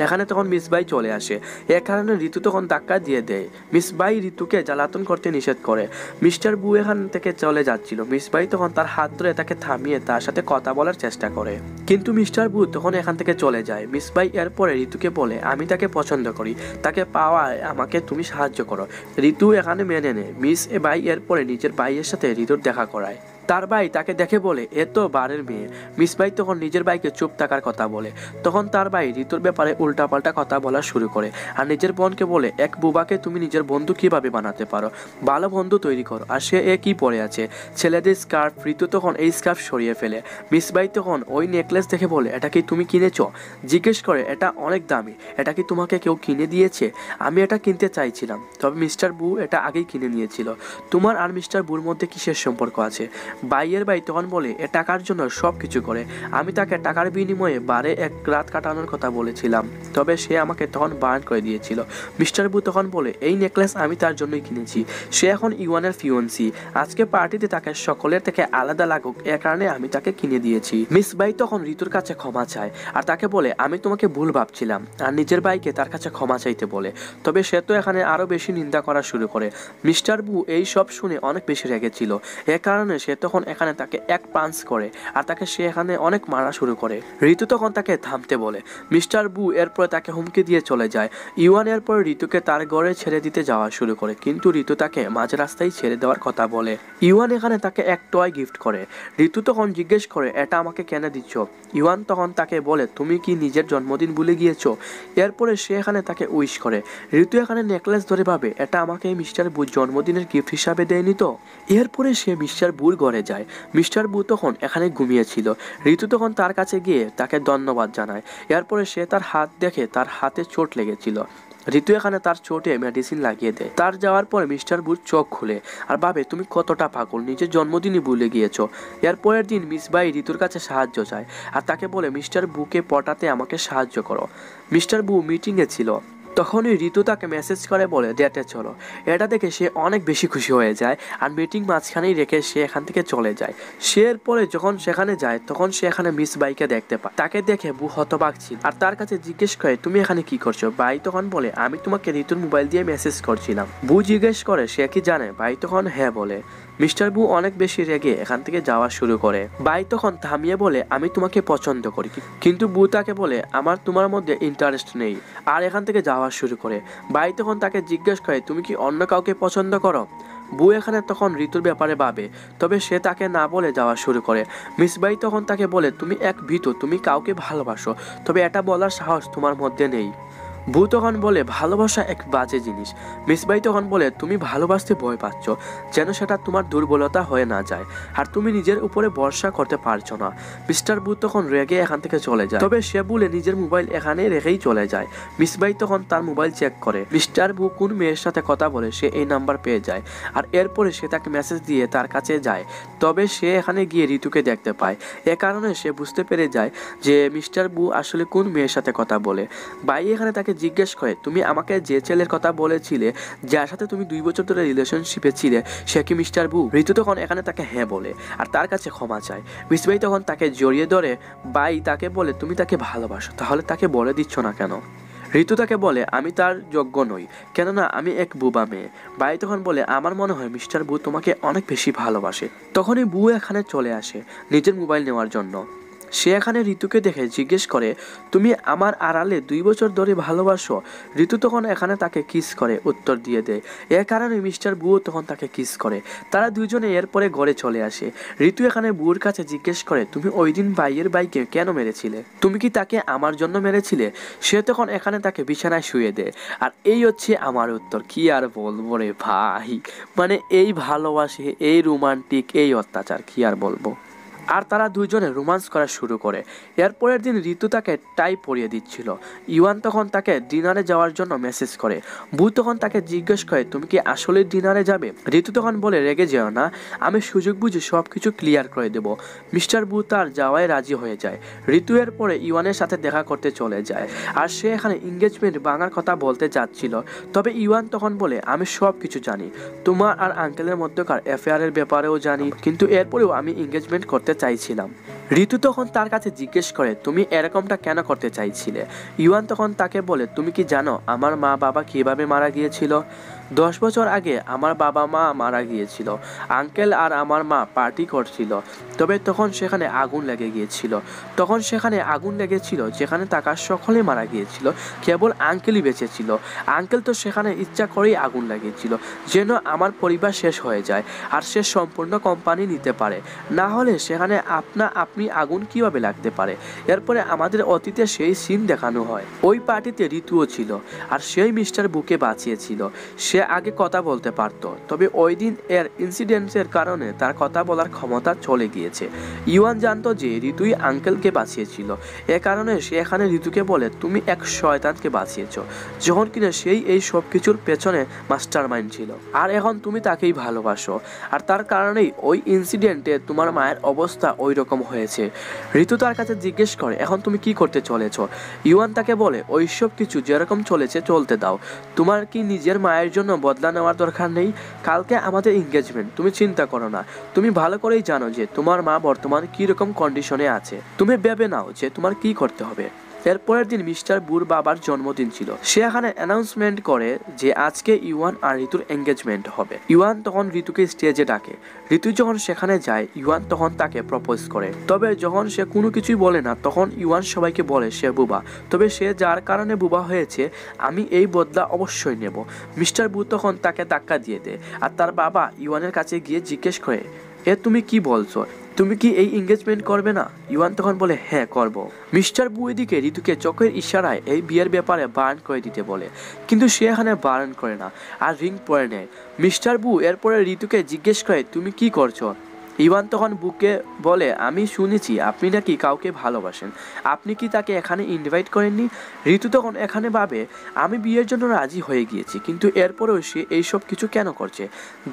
এখানে তখন মিস বাই চলে আসে। এ কারণে ঋতু তখন ধাক্কা দিয়ে দেয়। মিস বাই ঋতুকে জ্বালাতন করতে নিষেধ করে। মিস্টার বু এখান থেকে চলে যাচ্ছিল। মিস বাই তখন তার হাত ধরে তাকে থামিয়ে তার সাথে কথা বলার চেষ্টা করে, কিন্তু মিস্টার বু তখন এখান থেকে চলে যায়। মিস বাই এরপরে ঋতুকে বলে, আমি তাকে পছন্দ করি, তাকে পাওয়ায় আমাকে তুমি সাহায্য করো। ঋতু এখানে মেনে নেয়। মিস বাই এরপরে নিজের ভাইয়ের সাথে ঋতুর দেখা করায়। তার ভাই তাকে দেখে বলে, এ তো বারের মেয়ে। মিস ভাই তখন নিজের ভাইকে চুপ থাকার কথা বলে। তখন তার ভাই ঋতুর ব্যাপারে উল্টাপাল্টা কথা বলা শুরু করে আর নিজের বোনকে বলে, এক বুবাকে তুমি নিজের বন্ধু কিভাবে বানাতে পারো? ভালো বন্ধু তৈরি করো। আর সে কি পরে আছে? ছেলেদের স্কার্ফ। ঋতু তখন এই স্কার্ফ সরিয়ে ফেলে। মিস ভাই তখন ওই নেকলেস দেখে বলে, এটা কি তুমি কিনেছো? জিজ্ঞেস করে, এটা অনেক দামি, এটা কি তোমাকে কেউ কিনে দিয়েছে? আমি এটা কিনতে চাইছিলাম, তবে মিস্টার বু এটা আগেই কিনে নিয়েছিল। তোমার আর মিস্টার বুর মধ্যে কিসের সম্পর্ক আছে? ভাইয়ের ভাই তখন বলে, এ টাকার জন্য সব কিছু করে। আমি তাকে টাকার বিনিময়ে বারে এক রাত কাটানোর কথা বলেছিলাম, তবে সে আমাকে তখন বার্ন করে দিয়েছিল। মিস্টার বু তখন বলে, এই নেকলেস আমি তার জন্যই কিনেছি। সে এখন ইওয়ানের ফিওন্সি। আজকে পার্টিতে তাকে সকলের থেকে আলাদা লাগুক, এ কারণে আমি তাকে কিনে দিয়েছি। মিস ভাই তখন ঋতুর কাছে ক্ষমা চায় আর তাকে বলে, আমি তোমাকে ভুল ভাবছিলাম, আর নিজের ভাইকে তার কাছে ক্ষমা চাইতে বলে। তবে সে তো এখানে আরো বেশি নিন্দা করা শুরু করে। মিস্টার বু এই সব শুনে অনেক বেশি রেগেছিল। এ কারণে সে তখন এখানে তাকে এক পাঞ্চ করে আর তাকে সে এখানে অনেক মারা শুরু করে। ঋতু তখন তাকে থামতে বলে। মিস্টার বু এরপরে তাকে হুমকি দিয়ে চলে যায়। ইওয়ান এরপর ঋতুকে তার ঘরে ছেড়ে দিতে যাওয়া শুরু করে, কিন্তু ঋতু তাকে মাঝ রাস্তায় ছেড়ে দেওয়ার কথা বলে। ইওয়ান এখানে তাকে এক টয় গিফট করে। ঋতু তখন জিজ্ঞেস করে, এটা আমাকে কেন দিচ্ছ? ইওয়ান তখন তাকে বলে, তুমি কি নিজের জন্মদিন ভুলে গিয়েছো? এরপরে সে এখানে তাকে উইশ করে। ঋতু এখানে নেকলেস ধরে ভাবে, এটা আমাকে মিস্টার বুর জন্মদিনের গিফট হিসাবে দেয়নি তো? এরপরে সে মিস্টার বুর ঘরে যায়। মিস্টার বু তখন এখানে ঘুমিয়েছিল। ঋতু তখন তার কাছে গিয়ে তাকে ধন্যবাদ জানায়। এরপরে সে তার হাত দেখে তার হাতে চোট লেগেছিল। ঋতু এখানে তার চোটে মেডিসিন লাগিয়ে দেয়। তার যাওয়ার পরে মিস্টার বুর চোখ খুলে আর ভাবে, তুমি কতটা পাগল, নিজের জন্মদিনই ভুলে গিয়েছো। এরপরের দিন মিস বাই ঋতুর কাছে সাহায্য চায় আর তাকে বলে, মিস্টার বুকে পটাতে আমাকে সাহায্য করো। মিস্টার বু মিটিংয়ে ছিল। তখনই ঋতু তাকে মেসেজ করে বলে, ডেটে চলো। এটা দেখে সে অনেক বেশি খুশি হয়ে যায় আর মিটিং মাঝখানেই রেখে সে এখান থেকে চলে যায়। সে এরপরে যখন সেখানে যায় তখন সে এখানে মিস বাইকে দেখতে পায়। তাকে দেখে বু হতবাক ছিল আর তার কাছে জিজ্ঞেস করে, তুমি এখানে কি করছো? বাই তখন বলে, আমি তোমাকে ঋতুর মোবাইল দিয়ে মেসেজ করছিলাম। বু জিজ্ঞেস করে, সে কি জানে? বাই তখন হ্যাঁ বলে। মিস্টার বু অনেক বেশি রেগে এখান থেকে যাওয়া শুরু করে। বাই তখন থামিয়ে বলে, আমি তোমাকে পছন্দ করি, কিন্তু বু তাকে বলে, আমার তোমার মধ্যে ইন্টারেস্ট নেই, আর এখান থেকে যাওয়া শুরু করে। বাই তখন তাকে জিজ্ঞেস করে, তুমি কি অন্য কাউকে পছন্দ করো? বু এখানে তখন ঋতুর ব্যাপারে ভাবে, তবে সে তাকে না বলে যাওয়া শুরু করে। মিস বাই তখন তাকে বলে, তুমি এক ভীতু, তুমি কাউকে ভালোবাসো, তবে এটা বলার সাহস তোমার মধ্যে নেই। বু তখন বলে, ভালোবাসা এক বাজে জিনিস। মিস বাই তখন বলে, তুমি ভালোবাসতে ভয় পাচ্ছ, যেন সেটা তোমার দুর্বলতা হয়ে না যায়, আর তুমি নিজের উপরে ভরসা করতে পারছো না। মিস্টার বু তখন রেগে এখান থেকে চলে যায়, তবে সে বলে নিজের মোবাইল এখানে রেখেই চলে যায়। মিস বাই তখন তার মোবাইল চেক করে। মিস্টার বু কোন মেয়ের সাথে কথা বলে সে এই নাম্বার পেয়ে যায়, আর এরপরে সে তাকে মেসেজ দিয়ে তার কাছে যায়। তবে সে এখানে গিয়ে ঋতুকে দেখতে পায়। এ কারণে সে বুঝতে পেরে যায় যে মিস্টার বু আসলে কোন মেয়ের সাথে কথা বলে। বাই এখানে তাকে জিজ্ঞেস করে, তুমি আমাকে যে ছেলের কথা বলেছিলে, যার সাথে তুমি 2 বছর ধরে রিলেশনশিপে ছিলে, সে কি মিস্টার বু? ঋতু তখন এখানে তাকে হ্যাঁ বলে আর তার কাছে ক্ষমা চায়। মিস বাই তখন তাকে জড়িয়ে ধরে। বাই তাকে বলে, তুমি তাকে ভালোবাসো, তাহলে তাকে বলে দিচ্ছ না কেন? ঋতু তাকে বলে আমি তার যোগ্য নই, কেননা আমি এক বুবা মেয়ে। বাই তখন বলে আমার মনে হয় মিস্টার বু তোমাকে অনেক বেশি ভালোবাসে। তখনই বু এখানে চলে আসে নিজের মোবাইল নেওয়ার জন্য। সে এখানে ঋতুকে দেখে জিজ্ঞেস করে তুমি আমার আড়ালে 2 বছর ধরে ভালোবাসো? ঋতু তখন এখানে তাকে কিস করে উত্তর দিয়ে দেয়। এর কারণে মিস্টার বু তখন তাকে কিস করে। তারা দুজনে এরপরে ঘরে চলে আসে। ঋতু এখানে বুর কাছে জিজ্ঞেস করে তুমি ওই দিন ভাইয়ের বাইকে কেন মেরেছিলে? তুমি কি তাকে আমার জন্য মেরেছিলে? সে তখন এখানে তাকে বিছানায় শুয়ে দেয়। আর এই হচ্ছে আমার উত্তর। কি আর বলবো রে ভাই, মানে এই ভালোবাসে, এই রোমান্টিক, এই অত্যাচার, কি আর বলবো। আর তারা দুজনে রোমান্স করা শুরু করে। এরপরের দিন ঋতু তাকে টাই পরিয়ে দিচ্ছিল। ইওয়ান তখন তাকে ডিনারে যাওয়ার জন্য মেসেজ করে। বু তখন তাকে জিজ্ঞেস করে তুমি কি আসলে ডিনারে যাবে? ঋতু তখন বলে রেগে যেও না, আমি সুযোগ বুঝে সব কিছু ক্লিয়ার করে দেব। মিস্টার বু তার যাওয়ায় রাজি হয়ে যায়। ঋতু এর পরে ইওয়ানের সাথে দেখা করতে চলে যায়। আর সে এখানে এঙ্গেজমেন্ট ভাঙার কথা বলতে যাচ্ছিল, তবে ইওয়ান তখন বলে আমি সব কিছু জানি, তোমার আর আঙ্কেলের মধ্যকার অ্যাফেয়ারের ব্যাপারেও জানি, কিন্তু এরপরেও আমি এঙ্গেজমেন্ট করতে চাইছিলাম। ঋতু তখন তার কাছে জিজ্ঞেস করে তুমি এরকমটা কেন করতে চাইছিলে? ইওয়ান তখন তাকে বলে তুমি কি জানো আমার মা বাবা কিভাবে মারা গিয়েছিল? 10 বছর আগে আমার বাবা মা মারা গিয়েছিল। আঙ্কেল আর আমার মা পার্টি করছিল, তবে তখন সেখানে আগুন লেগে গিয়েছিল। যেখানে থাকা সকলে মারা গিয়েছিল, কেবল আঙ্কেলই বেঁচে ছিল। আঙ্কেল তো সেখানে ইচ্ছা করেই আগুন লাগিয়েছিল যেন আমার পরিবার শেষ হয়ে যায় আর সে সম্পূর্ণ কোম্পানি নিতে পারে, না হলে সেখানে আপনি আগুন কিভাবে লাগতে পারে। এরপরে আমাদের অতীতে সেই সিন দেখানো হয়। ওই পার্টিতে ঋতুও ছিল আর সেই মিস্টার বুকে বাঁচিয়েছিল। সে আগে কথা বলতে পারত, তবে ওই দিন এর ইনসিডেন্টের কারণে তার কথা বলার ক্ষমতা চলে গিয়েছে। ইওয়ান জানতো যে ঋতুই আঙ্কেলকে বাঁচিয়েছিল, এ কারণে সে এখানে ঋতুকে বলে তুমি এক শয়তানকে বাঁচিয়েছ, যখন কিনা সেই এই সব কিছুর পেছনে মাস্টারমাইন্ড ছিল, আর এখন তুমি তাকেই ভালোবাসো, আর তার কারণেই ওই ইনসিডেন্টে তোমার মায়ের অবস্থা ওই রকম হয়েছে। ঋতু তার কাছে জিজ্ঞেস করে এখন তুমি কি করতে চলেছ? ইওয়ান তাকে বলে ওই সব কিছু যেরকম চলেছে চলতে দাও, তোমার কি নিজের মায়ের জন্য বদলা নেওয়ার দরকার নেই? কালকে আমাদের এঙ্গেজমেন্ট, তুমি চিন্তা করো না। তুমি ভালো করেই জানো যে তোমার মা বর্তমান কি রকম কন্ডিশনে আছে, তুমি ভেবে নাও যে তোমার কি করতে হবে। এরপরের দিন মিস্টার বুর বাবার জন্মদিন ছিল। সে এখানে অ্যানাউন্সমেন্ট করে যে আজকে ইওয়ান আর ঋতুর এঙ্গেজমেন্ট হবে। ইওয়ান তখন ঋতুকে স্টেজে ডাকে। ঋতু যখন সেখানে যায়, ইওয়ান তখন তাকে প্রপোজ করে। তবে যখন সে কোনো কিছুই বলে না, তখন ইওয়ান সবাইকে বলে সে বুবা, তবে সে যার কারণে বুবা হয়েছে আমি এই বদলা অবশ্যই নেব। মিস্টার বু তখন তাকে ধাক্কা দিয়ে দেয় আর তার বাবা ইওয়ানের কাছে গিয়ে জিজ্ঞেস করে তুমি কি বলছো, তুমি কি এই এঙ্গেজমেন্ট করবে না? ইওয়ান তখন বলে হ্যাঁ করব। মিস্টার বু এদিকে ঋতুকে চোখের ইশারায় এই বিয়ের ব্যাপারে বারণ করে দিতে বলে, কিন্তু সে এখানে বারণ করে না আর রিং পরে নেয়। মিস্টার বু এরপরে ঋতুকে জিজ্ঞেস করে তুমি কি করছো? ইওয়ান তখন বুকে বলে আমি শুনেছি আপনি নাকি কাউকে ভালোবাসেন, আপনি কি তাকে এখানে ইনভাইট করেননি? ঋতু তখন এখানে ভাবে আমি বিয়ের জন্য রাজি হয়ে গিয়েছি, কিন্তু এরপরেও সে এইসব কিছু কেন করছে।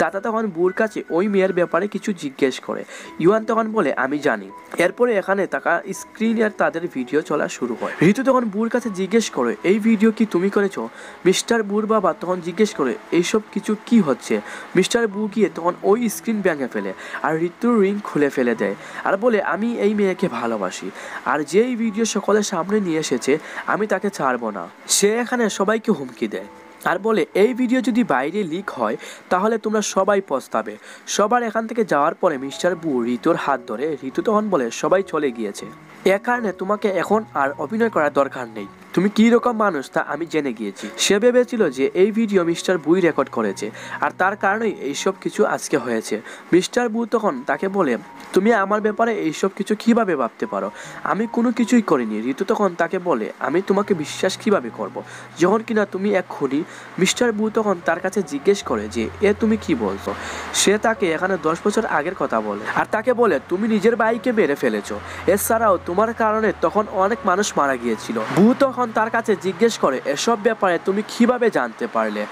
দাদা তখন বুর কাছে ওই মেয়ের ব্যাপারে কিছু জিজ্ঞেস করে। ইওয়ান তখন বলে আমি জানি। এরপরে এখানে থাকা স্ক্রিনের তাদের ভিডিও চলা শুরু হয়। ঋতু তখন বুর কাছে জিজ্ঞেস করে এই ভিডিও কি তুমি করেছো? মিস্টার বুর বাবা তখন জিজ্ঞেস করে এইসব কিছু কি হচ্ছে? মিস্টার বু গিয়ে তখন ওই স্ক্রিন ভেঙে ফেলে আর ঋতুর রিং খুলে ফেলে দেয় আর বলে আমি এই মেয়েকে ভালোবাসি, আর যেই ভিডিও সকলের সামনে নিয়ে এসেছে আমি তাকে ছাড়বো না। সে এখানে সবাইকে হুমকি দেয় আর বলে এই ভিডিও যদি বাইরে লিক হয় তাহলে তোমরা সবাই পস্তাবে। সবার এখান থেকে যাওয়ার পরে মিস্টার বু ঋতুর হাত ধরে। ঋতু তখন বলে সবাই চলে গিয়েছে, এ কারণে তোমাকে এখন আর অভিনয় করার দরকার নেই, তুমি কি রকম মানুষ তা আমি জেনে গিয়েছি। সে ভেবেছিল যে এই ভিডিও মিস্টার বুই রেকর্ড করেছে আর তার কারণেই এইসব কিছু আজকে হয়েছে। মিস্টার বু তখন তাকে বলে তুমি আমার ব্যাপারে এইসব কিছু কিভাবে ভাবতে পারো, আমি কোনো কিছুই করিনি। ঋতু তখন তাকে বলে আমি তোমাকে বিশ্বাস কিভাবে করব যখন কিনা তুমি এক খুনি। মিস্টার বু তখন তার কাছে জিজ্ঞেস করে যে তুমি কি বলছো। সে তাকে এখানে 10 বছর আগের কথা বলে আর তাকে বলে তুমি নিজের ভাইকে মেরে ফেলেছো, এছাড়াও তোমার কারণে তখন অনেক মানুষ মারা গিয়েছিল। বু তখন তার কাছে জিজ্ঞেস করে এসব ব্যাপারে তুমি কিভাবে জানতে পারলে?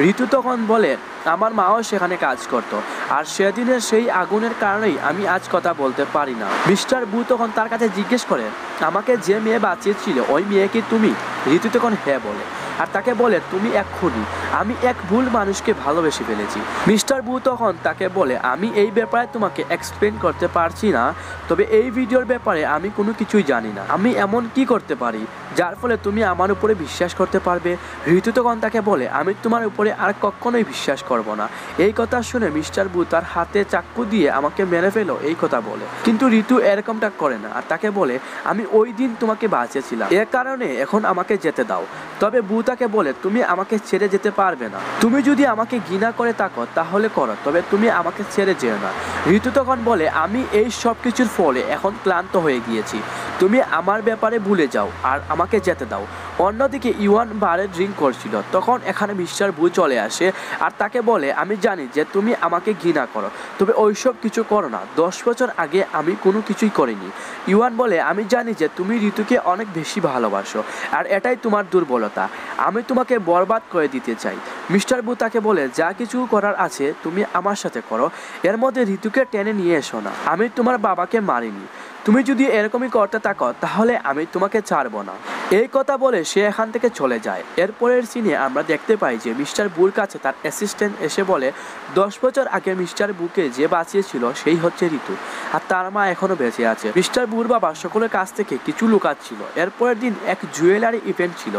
ঋতু তখন বলে আমার মাও সেখানে কাজ করত আর সেদিনের সেই আগুনের কারণেই আমি আজ কথা বলতে পারি না। মিস্টার বু তখন তার কাছে জিজ্ঞেস করে আমাকে যে মেয়ে বাঁচিয়েছিল ওই মেয়ে কি তুমি? ঋতু তখন হ্যাঁ বলে আর তাকে বলে তুমি এক খুনি, আমি এক ভুল মানুষকে ভালোবেসে ফেলেছি। মিস্টার বু তখন তাকে বলে আমি এই ব্যাপারে তোমাকে এক্সপ্লেন করতে পারছি না, তবে এই ভিডিওর ব্যাপারে আমি কোনো কিছুই জানি না। আমি এমন কি করতে পারি যার ফলে তুমি আমার উপরে বিশ্বাস করতে পারবে? ঋতু তখন তাকে বলে আমি তোমার উপরে আর কখনোই বিশ্বাস করব না। এই কথা শুনে মিস্টার বু তার হাতে চাকু দিয়ে আমাকে মেরে ফেলো এই কথা বলে, কিন্তু ঋতু এরকমটা করে না আর তাকে বলে আমি ওই দিন তোমাকে বাঁচিয়েছিলাম, এর কারণে এখন আমাকে যেতে দাও। তবে বু তাকে বলে তুমি আমাকে ছেড়ে যেতে পারবে না, তুমি যদি আমাকে ঘৃণা করে থাকো তাহলে করো, তবে তুমি আমাকে ছেড়ে যেও না। ঋতু তখন বলে আমি এই সব কিছুর ফলে এখন ক্লান্ত হয়ে গিয়েছি, তুমি আমার ব্যাপারে ভুলে যাও আর আমাকে যেতে দাও। অন্যদিকে ইওয়ান বারে ড্রিঙ্ক করছিল, তখন এখানে মিস্টার বু চলে আসে আর তাকে বলে আমি জানি যে তুমি আমাকে ঘৃণা করো, তবে ওইসব কিছু করো না, 10 বছর আগে আমি কোনো কিছুই করিনি। ইওয়ান বলে আমি জানি যে তুমি ঋতুকে অনেক বেশি ভালোবাসো আর এটাই তোমার দুর্বলতা, আমি তোমাকে বরবাদ করে দিতে চাই। মিস্টার বু তাকে বলে যা কিছু করার আছে তুমি আমার সাথে করো, এর মধ্যে ঋতুকে টেনে নিয়ে এসো না, আমি তোমার বাবাকে মারিনি, তুমি যদি এরকমই করতে থাকো তাহলে আমি তোমাকে ছাড়বো না। এই কথা বলে সে এখান থেকে চলে যায়। এরপরের সিনে আমরা দেখতে পাই যে মিস্টার বুর কাছে তার অ্যাসিস্ট্যান্ট এসে বলে 10 বছর আগে মিস্টার বুকে যে বাঁচিয়েছিল সেই হচ্ছে ঋতু আর তার মা এখনো বেঁচে আছে। মিস্টার বুর বাবা সকলের কাছ থেকে কিছু লুকাচ্ছিল। এরপরের দিন এক জুয়েলারি ইভেন্ট ছিল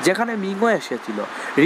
যেখানে মিংও এসেছিল।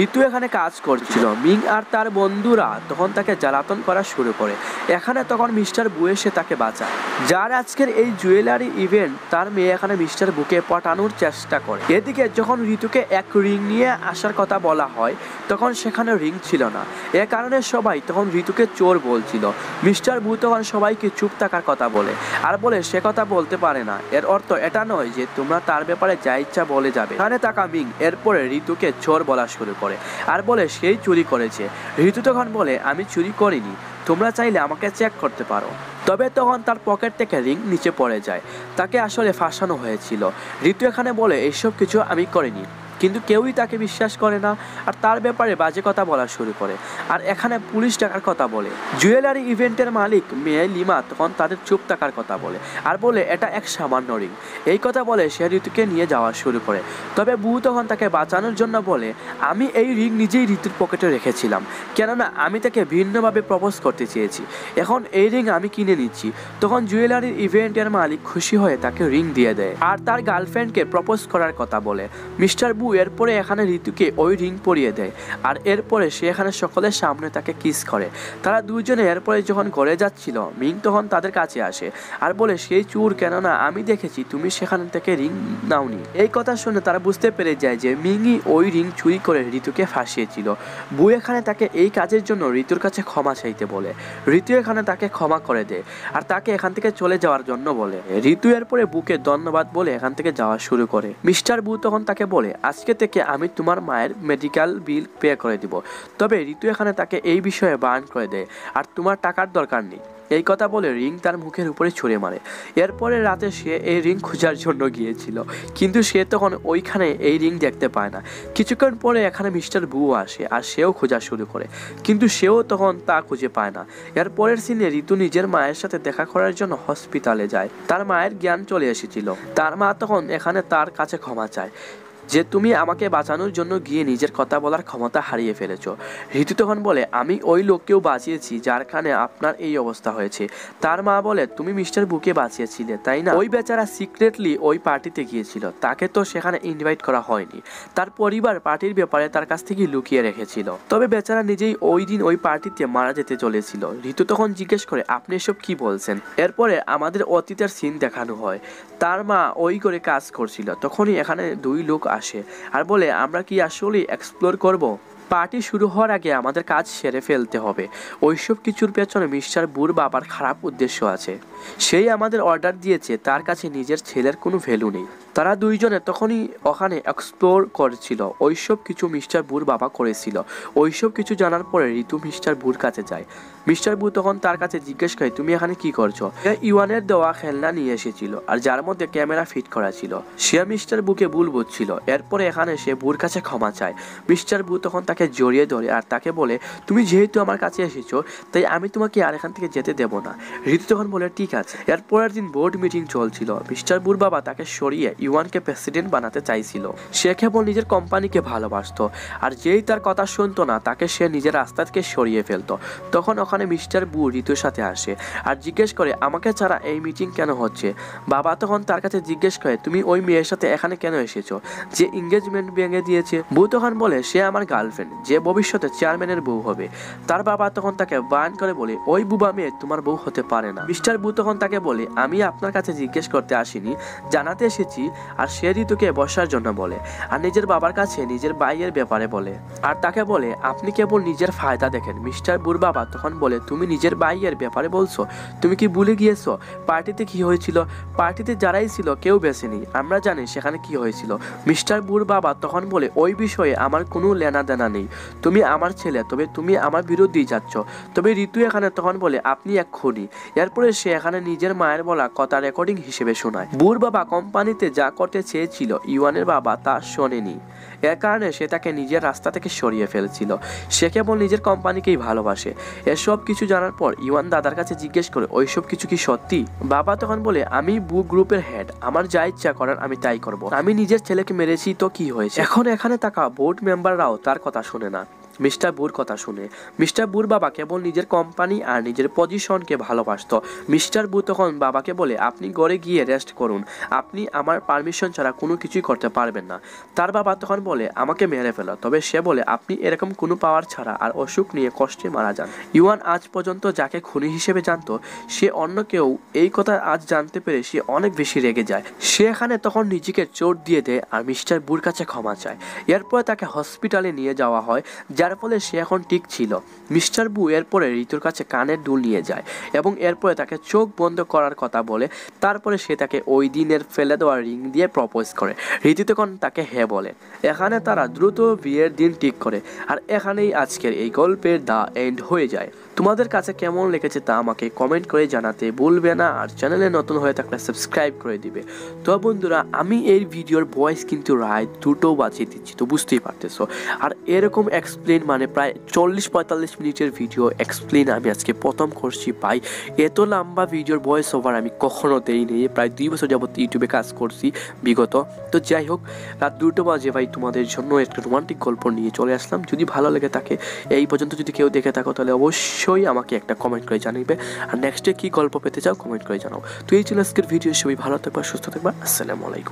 ঋতু এখানে কাজ করছিল। মিং আর তার বন্ধুরা তখন তাকে জ্বালাতন করা শুরু করে। এখানে তখন মিস্টার বু এসে তাকে বাঁচায়। যার আজকের এই জুয়েলারি ইভেন্ট তার মেয়ে এখানে মিস্টার বুকে পটানোর চেষ্টা করে। এদিকে যখন ঋতুকে এক রিং নিয়ে আসার কথা বলা হয় তখন সেখানে রিং ছিল না, এ কারণে সবাই তখন ঋতুকে চোর বলছিল। মিস্টার বু তখন সবাইকে চুপ থাকার কথা বলে আর বলে সে কথা বলতে পারে না, এর অর্থ এটা নয় যে তোমরা তার ব্যাপারে যা ইচ্ছা বলে যাবে। এখানে তাকা মিং এরপরে ঋতুকে চোর বলা শুরু করে আর বলে সেই চুরি করেছে। ঋতু তখন বলে আমি চুরি করিনি, তোমরা চাইলে আমাকে চেক করতে পারো। তবে তখন তার পকেট থেকে রিং নিচে পড়ে যায়, তাকে আসলে ফাঁসানো হয়েছিল। ঋতু এখানে বলে এইসব কিছু আমি করিনি, কিন্তু কেউই তাকে বিশ্বাস করে না আর তার ব্যাপারে বাজে কথা বলা শুরু করে। আর এখানে পুলিশ ডাকার কথা বলে। জুয়েলারি ইভেন্টের মালিক মেয়ে লিমা তখন তাদের চুপ থাকার কথা বলে আর বলে এটা এক সামান্য রিং। এই কথা বলে সে ঋতুকে নিয়ে যাওয়া শুরু করে। তবে বু তখন তাকে বাঁচানোর জন্য বলে আমি এই রিং নিজেই ঋতুর পকেটে রেখেছিলাম, কেননা আমি তাকে ভিন্নভাবে প্রপোজ করতে চেয়েছি, এখন এই রিং আমি কিনে নিচ্ছি। তখন জুয়েলারি ইভেন্টের মালিক খুশি হয়ে তাকে রিং দিয়ে দেয় আর তার গার্লফ্রেন্ডকে প্রপোজ করার কথা বলে। মিস্টার বু এরপরে এখানে ঋতুকে ওই রিং পরিয়ে দেয় আর এরপরে সে এখানে সকলের সামনে তাকে কিস করে। তারা দুজনে এরপরে যখন ঘরে যাচ্ছিল মিং তখন তাদের কাছে আসে আর বলে সেই চোর, কেননা আমি দেখেছি তুমি সেখান থেকে রিং নাওনি। এই কথা শুনে তারা বুঝতে পেরে যায় যে মিংই ওই রিং চুরি করে ঋতুকে ফাঁসিয়েছিল। বু এখানে তাকে এই কাজের জন্য ঋতুর কাছে ক্ষমা চাইতে বলে। ঋতু এখানে তাকে ক্ষমা করে দেয় আর তাকে এখান থেকে চলে যাওয়ার জন্য বলে। ঋতু এরপরে বুকে ধন্যবাদ বলে এখান থেকে যাওয়া শুরু করে। মিস্টার বু তখন তাকে বলে আজকে থেকে আমি তোমার মায়ের মেডিকেল বিল পে করে দিব। তবে ঋতু এখানে তাকে এই বিষয়ে বারণ করে দেয় আর তোমার টাকার দরকার নেই। এই কথা বলে রিং তার মুখের উপরে ছুঁড়ে মারে। এরপরে রাতে সে এই রিং খোঁজার জন্য গিয়েছিল, কিন্তু সে তখন ওইখানে এই রিং দেখতে পায় না। কিছুক্ষণ পরে এখানে মিস্টার বু আসে আর সেও খোঁজা শুরু করে, কিন্তু সেও তখন তা খুঁজে পায় না। এরপরের সিনে ঋতু নিজের মায়ের সাথে দেখা করার জন্য হসপিটালে যায়। তার মায়ের জ্ঞান চলে এসেছিল। তার মা তখন এখানে তার কাছে ক্ষমা চায় যে তুমি আমাকে বাঁচানোর জন্য গিয়ে নিজের কথা বলার ক্ষমতা হারিয়ে ফেলেছো। ঋতু তখন বলে আমি ওই লোককেও বাঁচিয়েছি যার কারণে আপনার এই অবস্থা হয়েছে। তার মা বলে তুমি মিস্টার বুকে বাঁচিয়েছিলে তাই না? ওই বেচারা সিক্রেটলি ওই পার্টিতে গিয়েছিল, তাকে তো সেখানে ইনভাইট করা হয়নি। তার পরিবার পার্টির ব্যাপারে তার কাছ থেকে লুকিয়ে রেখেছিল। তবে বেচারা নিজেই ওই দিন ওই পার্টিতে মারা যেতে চলেছিল। ঋতু তখন জিজ্ঞেস করে আপনি এসব কি বলছেন? এরপরে আমাদের অতীতের সিন দেখানো হয়। তার মা ওই করে কাজ করছিল, তখনই এখানে দুই লোক আসে আর বলে আমরা কি আসলে এক্সপ্লোর করব? পার্টি শুরু হওয়ার আগে আমাদের কাজ সেরে ফেলতে হবে। ওইসব কিছুর পেছনে মিস্টার বুর বাবার খারাপ উদ্দেশ্য আছে। সেই আমাদের অর্ডার দিয়েছে, তার কাছে নিজের ছেলের কোনো ভ্যালু নেই। তারা দুইজনে তখনই ওখানে এক্সপ্লোর করছিল। ওইসব কিছু মিস্টার বুর বাবা করেছিল। ওইসব কিছু জানার পরে ঋতু মিস্টার বুর কাছে যায়। মিস্টার বু তখন তার কাছে জিজ্ঞেস করে তুমি এখানে কি করছো? ইওয়ানের দেওয়া খেলনা নিয়ে এসেছিল আর যার মধ্যে ক্যামেরা ফিট করা ছিল। সে মিস্টার বুকে ভুল বুঝছিল। এরপরে এখানে সে বুর কাছে ক্ষমা চায়। মিস্টার বু তখন তাকে জড়িয়ে ধরে আর তাকে বলে তুমি যেহেতু আমার কাছে এসেছো তাই আমি তোমাকে আর এখান থেকে যেতে দেব না। ঋতু তখন বলে ঠিক আছে। এরপরের দিন বোর্ড মিটিং চলছিল। মিস্টার বুর বাবা তাকে সরিয়ে ইউয়ানকে প্রেসিডেন্ট বানাতে চাইছিল। সে কেবল নিজের কোম্পানিকে ভালোবাসতো, আর যেই তার কথা শুনতো না তাকে সে নিজের রাস্তা থেকে সরিয়ে ফেলতো। তখন ওখানে মিস্টার বু ঋতুর সাথে আসে আর জিজ্ঞেস করে আমাকে ছাড়া এই মিটিং কেন হচ্ছে। বাবা তখন তার কাছে জিজ্ঞেস করে তুমি ওই মেয়ের সাথে এখানে কেন এসেছো যে এঙ্গেজমেন্ট ভেঙে দিয়েছে। বউ তখন বলে সে আমার গার্লফ্রেন্ড, যে ভবিষ্যতে চেয়ারম্যানের বউ হবে। তার বাবা তখন তাকে বায়ান করে বলে ওই বুবা মেয়ে তোমার বউ হতে পারে না। মিস্টার বু তখন তাকে বলে আমি আপনার কাছে জিজ্ঞেস করতে আসিনি, জানাতে এসেছি। আর সে ঋতুকে বসার জন্য বলে আর নিজের বাবার কাছে নিজের ভাইয়ের ব্যাপারে বলে আর তাকে বলে আপনি কেবল নিজের ফায়দা দেখেন। মিস্টার বুর বাবা তখন বলে তুমি নিজের ভাইয়ের ব্যাপারে বলছো, তুমি কি ভুলে গিয়েছো পার্টিতে কি হয়েছিল? পার্টিতে যারাই ছিল কেউ বেঁচেনি, আমরা জানি সেখানে কি হয়েছিল। মিস্টার বুর বাবা তখন বলে ওই বিষয়ে আমার কোনো লেনা দেনা নেই, তুমি আমার ছেলে, তবে তুমি আমার বিরুদ্ধেই যাচ্ছ। তবে ঋতু এখানে তখন বলে আপনি এক খুনি। এরপরে সে এখানে নিজের মায়ের বলা কথা রেকর্ডিং হিসেবে শোনায়। বুর বাবা কোম্পানিতে যা করতে চেয়েছিল ইউয়ানের বাবা তা শোনেনি, এর কারণে সে তাকে নিজের রাস্তা থেকে সরিয়ে ফেলেছিল। সে কেবল নিজের কোম্পানিকেই ভালোবাসে। এসব কিছু জানার পর ইউয়ান দাদার কাছে জিজ্ঞেস করে ওইসব কিছু কি সত্যি? বাবা তখন বলে আমি বু গ্রুপের হেড, আমার যা ইচ্ছা করার আমি তাই করব। আমি নিজের ছেলেকে মেরেছি তো কি হয়েছে? এখন এখানে থাকা বোর্ড মেম্বাররাও তার কথা শুনে না, মিস্টার বুর কথা শুনে। মিস্টার বুর বাবা কেবল নিজের কোম্পানি আর নিজের পজিশনকে ভালোবাসতো। মিস্টার বু তখন বাবাকে বলে আপনি ঘরে গিয়ে রেস্ট করুন, আপনি আমার পারমিশন ছাড়া কোনো কিছুই করতে পারবেন না। তার বাবা তখন বলে আমাকে মেরে ফেলো, তবে সে বলে আপনি এরকম কোনো পাওয়ার ছাড়া আর অসুখ নিয়ে কষ্টে মারা যান। ইউয়ান আজ পর্যন্ত যাকে খুনি হিসেবে জানতো সে অন্য কেউ এই কথা আজ জানতে পেরে সে অনেক বেশি রেগে যায়। সে এখানে তখন নিজেকে চোট দিয়ে দেয় আর মিস্টার বুর কাছে ক্ষমা চায়। এরপরে তাকে হসপিটালে নিয়ে যাওয়া হয়, যার ফলে সে এখন ঠিক ছিল। মিস্টার বু এরপরে ঋতুর কাছে কানের দুল নিয়ে যায় এবং এরপরে তাকে চোখ বন্ধ করার কথা বলে। তারপরে সে তাকে ওই দিনের ফেলে দেওয়া রিং দিয়ে প্রপোজ করে। ঋতু তখন তাকে হ্যাঁ বলে। এখানে তারা দ্রুত বিয়ের দিন ঠিক করে আর এখানেই আজকের এই গল্পের দা এন্ড হয়ে যায়। তোমাদের কাছে কেমন লেগেছে তা আমাকে কমেন্ট করে জানাতে ভুলবে না, আর চ্যানেলে নতুন হয়ে থাকলে সাবস্ক্রাইব করে দিবে। তো বন্ধুরা আমি এই ভিডিওর ভয়েস কিন্তু রায় দুটো বাজিয়ে দিচ্ছি, তো বুঝতেই পারতেছো। আর এরকম এক্সপ্লেন মানে প্রায় 40-45 মিনিটের ভিডিও এক্সপ্লেন আমি আজকে প্রথম করছি ভাই। এত লম্বা ভিডিওর ভয়েস ওভার আমি কখনো দেইনি, প্রায় 2 বছর যাবত ইউটিউবে কাজ করছি বিগত। তো যাই হোক, রাত 2টা বাজে ভাই তোমাদের জন্য একটা রোমান্টিক গল্প নিয়ে চলে আসলাম। যদি ভালো লেগে থাকে, এই পর্যন্ত যদি কেউ দেখে থাকো, তাহলে অবশ্যই আমাকে একটা কমেন্ট করে জানাবে। আর নেক্সটে কি গল্প পেতে চাও কমেন্ট করে জানাও। তো এই ছিল আজকের ভিডিও, সবাই ভালো থাকবা, সুস্থ থাকবা, আসসালামু আলাইকুম।